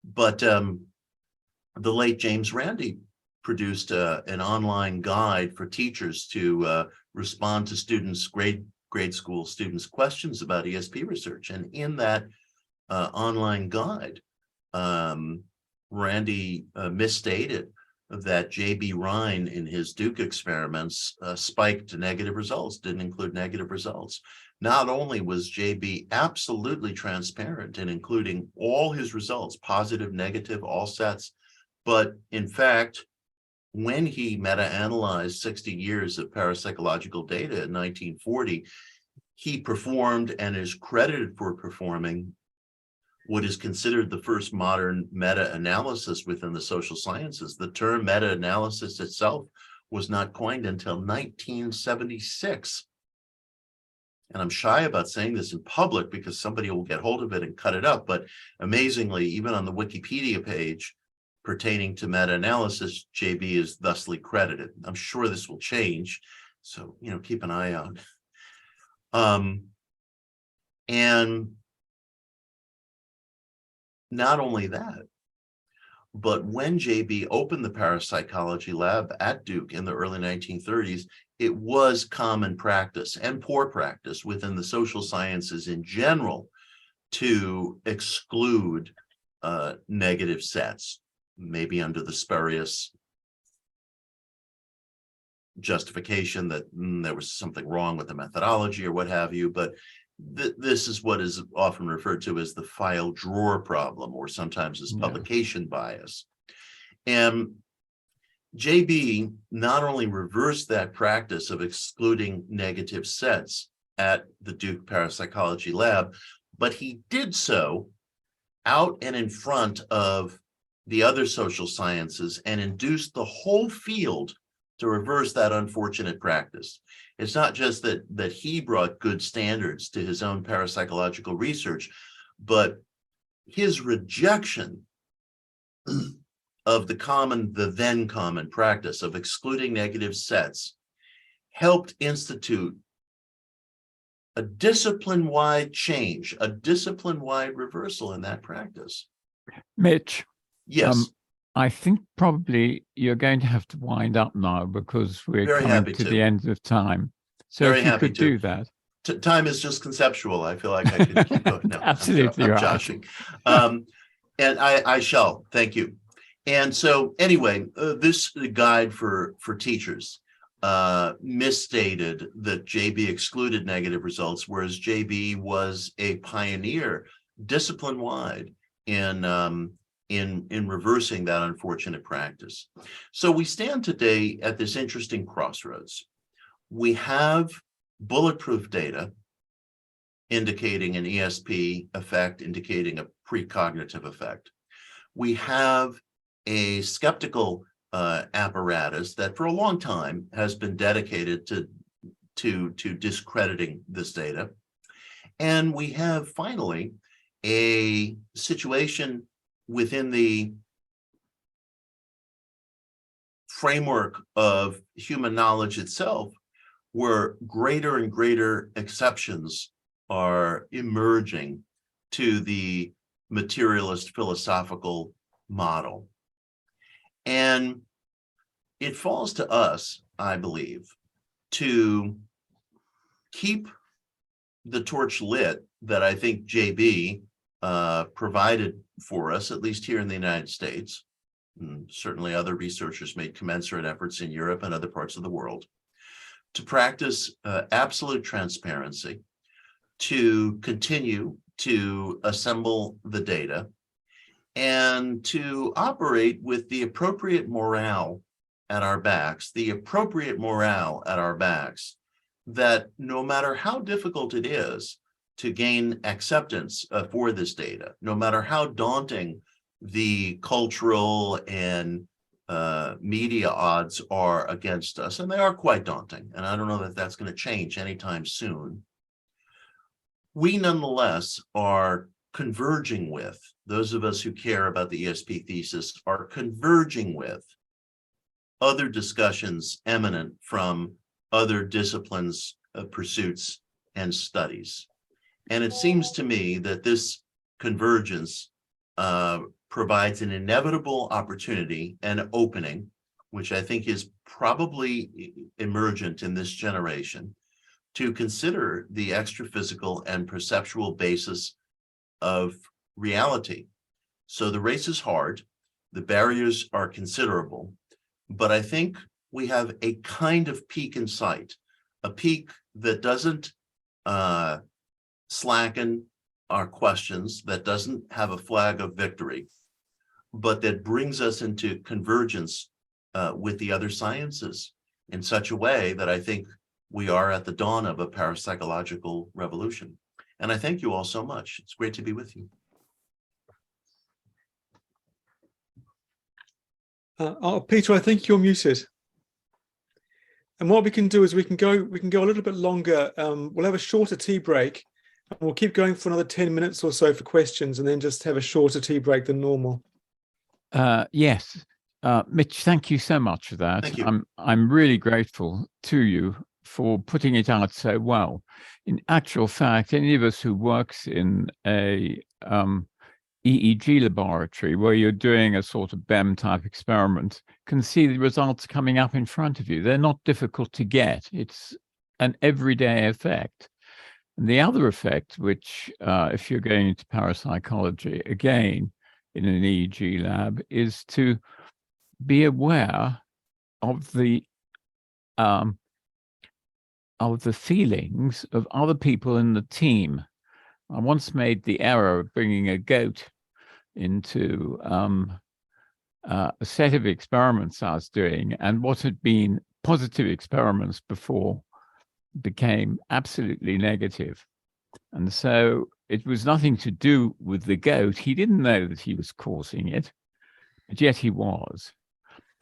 [SPEAKER 3] but the late James Randi produced an online guide for teachers to respond to students, grade school students' questions about ESP research. And in that online guide, Randi misstated that J.B. Rhine in his Duke experiments spiked negative results, didn't include negative results. Not only was J.B. absolutely transparent in including all his results, positive, negative, all sets, but in fact, when he meta-analyzed 60 years of parapsychological data in 1940, he performed and is credited for performing what is considered the first modern meta-analysis within the social sciences. The term meta-analysis itself was not coined until 1976. And I'm shy about saying this in public because somebody will get hold of it and cut it up. But amazingly, even on the Wikipedia page pertaining to meta-analysis, JB is thusly credited. I'm sure this will change. So, keep an eye out. And not only that, But when JB opened the parapsychology lab at Duke in the early 1930s, it was common practice and poor practice within the social sciences in general to exclude negative sets, maybe under the spurious justification that there was something wrong with the methodology or what have you. But this is what is often referred to as the file drawer problem, or sometimes as publication bias. And JB not only reversed that practice of excluding negative sets at the Duke Parapsychology Lab, but he did so out and in front of the other social sciences and induced the whole field to reverse that unfortunate practice. It's not just that he brought good standards to his own parapsychological research, but his rejection of the then common practice of excluding negative sets helped institute a discipline-wide change, a discipline-wide reversal in that practice.
[SPEAKER 1] Mitch.
[SPEAKER 3] Yes.
[SPEAKER 1] I think probably you're going to have to wind up now because we're
[SPEAKER 3] Very
[SPEAKER 1] coming
[SPEAKER 3] happy
[SPEAKER 1] to
[SPEAKER 3] to.
[SPEAKER 1] the end of time. So
[SPEAKER 3] Very
[SPEAKER 1] if you
[SPEAKER 3] happy
[SPEAKER 1] could
[SPEAKER 3] to.
[SPEAKER 1] do that.
[SPEAKER 3] Time is just conceptual. I feel like I could keep going. No,
[SPEAKER 1] Absolutely
[SPEAKER 3] I'm
[SPEAKER 1] right.
[SPEAKER 3] joshing. And I shall. Thank you. And so anyway, this guide for teachers misstated that JB excluded negative results, whereas JB was a pioneer discipline-wide in reversing that unfortunate practice. So we stand today at this interesting crossroads. We have bulletproof data indicating an ESP effect, indicating a precognitive effect. We have a skeptical apparatus that for a long time has been dedicated to discrediting this data. And we have finally a situation within the framework of human knowledge itself, where greater and greater exceptions are emerging to the materialist philosophical model. And it falls to us, I believe, to keep the torch lit that I think JB provided for us, at least here in the United States. And certainly other researchers made commensurate efforts in Europe and other parts of the world, to practice absolute transparency, to continue to assemble the data, and to operate with the appropriate morale at our backs, that no matter how difficult it is to gain acceptance for this data, no matter how daunting the cultural and media odds are against us, and they are quite daunting, and I don't know that that's going to change anytime soon, we nonetheless are converging with, those of us who care about the ESP thesis are converging with other discussions eminent from other disciplines, pursuits, and studies. And it seems to me that this convergence provides an inevitable opportunity and opening, which I think is probably emergent in this generation, to consider the extraphysical and perceptual basis of reality. So the race is hard, the barriers are considerable, but I think we have a kind of peak in sight, a peak that doesn't slacken our questions, that doesn't have a flag of victory, but that brings us into convergence with the other sciences in such a way that I think we are at the dawn of a parapsychological revolution. And I thank you all so much. It's great to be with you.
[SPEAKER 4] Peter, I think you're muted. And what we can do is we can go a little bit longer. We'll have a shorter tea break, and we'll keep going for another 10 minutes or so for questions, and then just have a shorter tea break than normal.
[SPEAKER 1] Yes, Mitch, thank you so much for that.
[SPEAKER 3] Thank you.
[SPEAKER 1] I'm really grateful to you for putting it out so well. In actual fact, any of us who works in a EEG laboratory where you're doing a sort of BEM type experiment can see the results coming up in front of you. They're not difficult to get. It's an everyday effect. And the other effect, which if you're going into parapsychology, again, in an EEG lab, is to be aware of the feelings of other people in the team. I once made the error of bringing a goat into a set of experiments I was doing, and what had been positive experiments before became absolutely negative. And so it was nothing to do with the goat. He didn't know that he was causing it, but yet he was.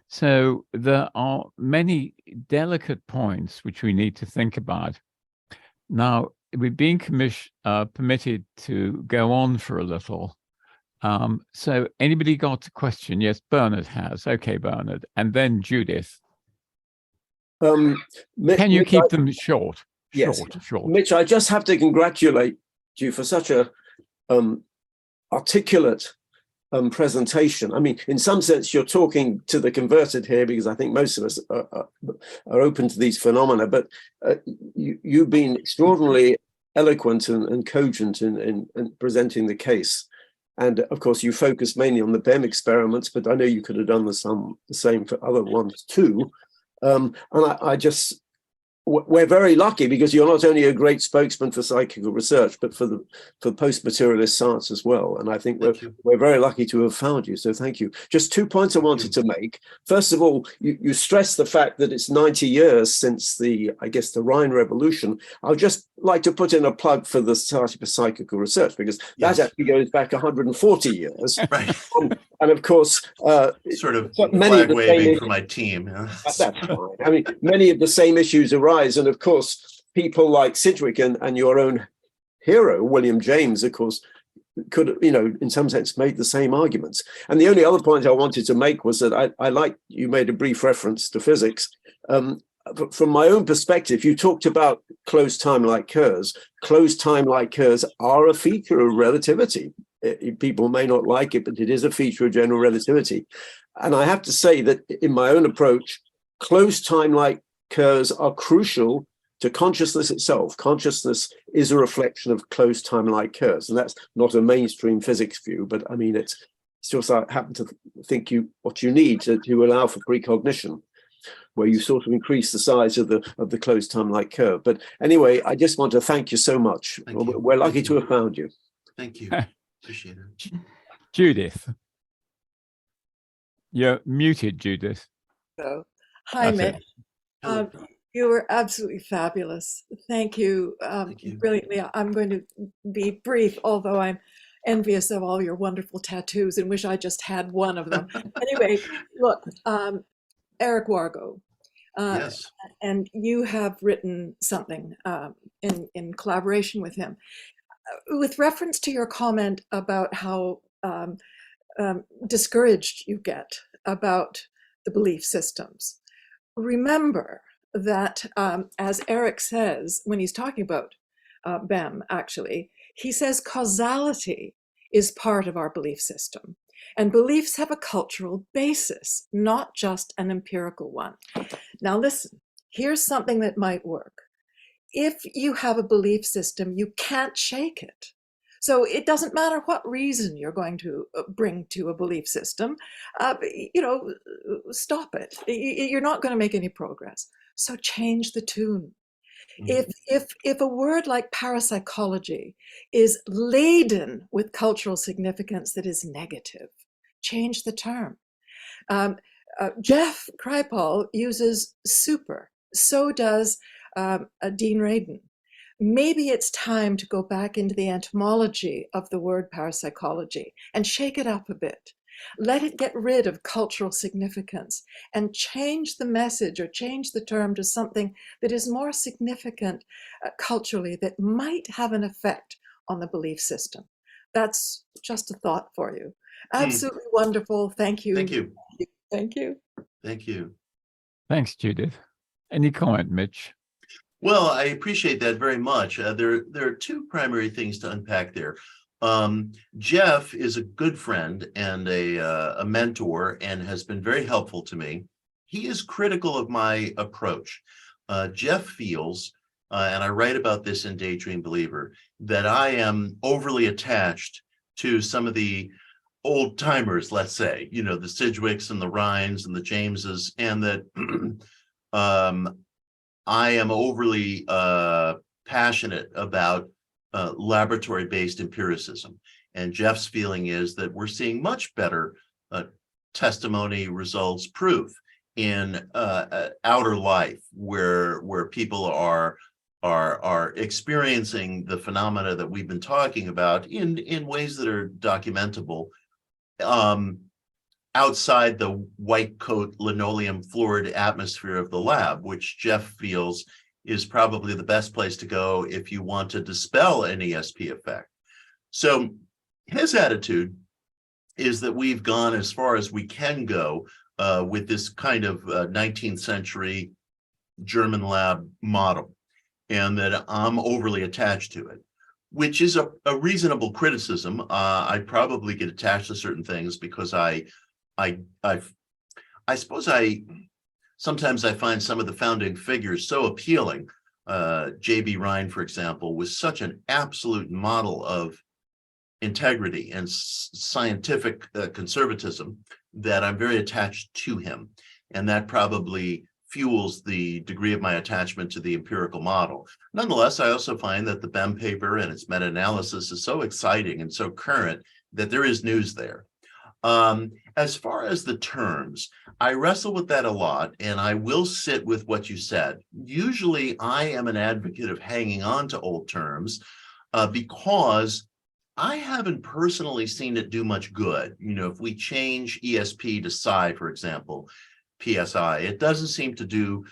[SPEAKER 1] So there are many delicate points which we need to think about. Now, we're being permitted to go on for a little. So anybody got a question? Yes, Bernard has. Okay, Bernard. And then Judith. Can you keep them short?
[SPEAKER 5] Yes.
[SPEAKER 1] Short.
[SPEAKER 5] Mitch, I just have to congratulate you for such a articulate presentation. I mean, in some sense, you're talking to the converted here, because I think most of us are open to these phenomena, but you've been extraordinarily eloquent and cogent in presenting the case. And of course, you focus mainly on the BEM experiments, but I know you could have done the same for other ones too. And we're very lucky, because you're not only a great spokesman for psychical research, but for post-materialist science as well. And I think we're very lucky to have found you. So thank you. Just 2 points I wanted to make. First of all, you stress the fact that it's 90 years since the Rhine Revolution. I would just like to put in a plug for the Society for Psychical Research, because that actually goes back 140 years.
[SPEAKER 3] Right.
[SPEAKER 5] And of course,
[SPEAKER 3] sort of
[SPEAKER 5] many
[SPEAKER 3] flag waving for my team.
[SPEAKER 5] That's fine. I mean, many of the same issues arise. And of course, people like Sidgwick and your own hero, William James, of course, could, in some sense, make the same arguments. And the only other point I wanted to make was that I like, you made a brief reference to physics. From my own perspective, you talked about closed time-like curves. Closed time-like curves are a feature of relativity. People may not like it, but it is a feature of general relativity. And I have to say that in my own approach, closed time-like curves are crucial to consciousness itself. Consciousness is a reflection of closed time-like curves. And that's not a mainstream physics view, but I mean, it's just I happen to think what you need to allow for precognition, where you sort of increase the size of the closed time-like curve. But anyway, I just want to thank you so much. We're lucky to have found you.
[SPEAKER 3] Thank you. Appreciate it.
[SPEAKER 1] Judith. You're muted, Judith.
[SPEAKER 6] So, hi, Mitch. You were absolutely fabulous. Thank you. Brilliantly. I'm going to be brief, although I'm envious of all your wonderful tattoos and wish I just had one of them. Anyway, look, Eric Wargo.
[SPEAKER 3] Yes.
[SPEAKER 6] And you have written something in collaboration with him. With reference to your comment about how discouraged you get about the belief systems, remember that, as Eric says, when he's talking about BEM, actually, he says causality is part of our belief system. And beliefs have a cultural basis, not just an empirical one. Now listen, here's something that might work. If you have a belief system, you can't shake it. So it doesn't matter what reason you're going to bring to a belief system, stop it. You're not going to make any progress. So change the tune. If a word like parapsychology is laden with cultural significance that is negative, change the term. Jeff Kripal uses super. So does Dean Radin. Maybe it's time to go back into the etymology of the word parapsychology and shake it up a bit. Let it get rid of cultural significance and change the message or change the term to something that is more significant culturally, that might have an effect on the belief system. That's just a thought for you. Absolutely wonderful. Thank you.
[SPEAKER 3] Thank you.
[SPEAKER 6] Thank you.
[SPEAKER 3] Thank you.
[SPEAKER 1] Thanks, Judith. Any comment, Mitch?
[SPEAKER 3] Well, I appreciate that very much. There are two primary things to unpack there. Jeff is a good friend and a mentor and has been very helpful to me. He is critical of my approach. Jeff feels, and I write about this in Daydream Believer, that I am overly attached to some of the old timers, let's say, you know, the Sidgwicks and the Rhines and the Jameses, and that I am overly passionate about laboratory-based empiricism. And Jeff's feeling is that we're seeing much better testimony, results, proof in outer life, where people are experiencing the phenomena that we've been talking about in ways that are documentable, outside the white coat, linoleum floored atmosphere of the lab, which Jeff feels is probably the best place to go if you want to dispel an ESP effect. So his attitude is that we've gone as far as we can go with this kind of 19th century German lab model, and that I'm overly attached to it, which is a reasonable criticism. I probably get attached to certain things because I suppose sometimes I find some of the founding figures so appealing. J.B. Rhine, for example, was such an absolute model of integrity and scientific conservatism that I'm very attached to him. And that probably fuels the degree of my attachment to the empirical model. Nonetheless, I also find that the BEM paper and its meta-analysis is so exciting and so current that there is news there. As far as the terms, I wrestle with that a lot, and I will sit with what you said. Usually, I am an advocate of hanging on to old terms because I haven't personally seen it do much good. You know, if we change ESP to psi, for example, PSI, it doesn't seem to do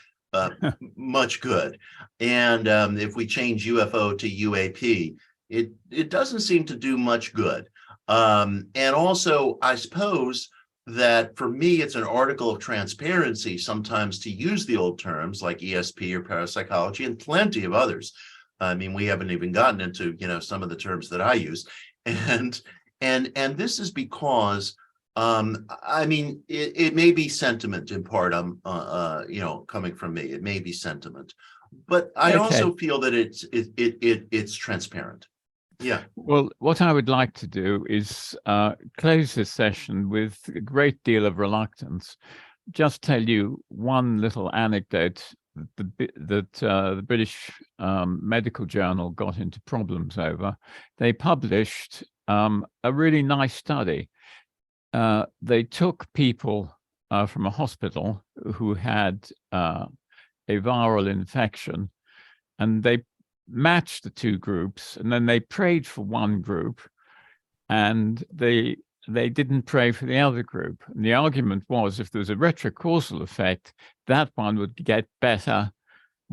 [SPEAKER 3] much good. And if we change UFO to UAP, it doesn't seem to do much good. And also, I suppose that for me, it's an article of transparency sometimes to use the old terms like ESP or parapsychology and plenty of others. I mean, we haven't even gotten into, you know, some of the terms that I use. And this is because, I mean, it may be sentiment in part, you know, coming from me, it may be sentiment, but I also feel that it's transparent. Yeah.
[SPEAKER 1] Well, what I would like to do is close this session with a great deal of reluctance. Just tell you one little anecdote that the British Medical Journal got into problems over. They published a really nice study. They took people from a hospital who had a viral infection, and they matched the two groups, and then they prayed for one group, and they didn't pray for the other group. And the argument was, if there was a retrocausal effect, that one would get better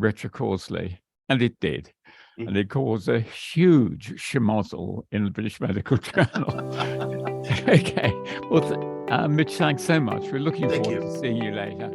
[SPEAKER 1] retrocausally, and it did. And it caused a huge schmozzle in the British Medical Journal. Okay, well, Mitch, thanks so much. We're looking forward to seeing you later.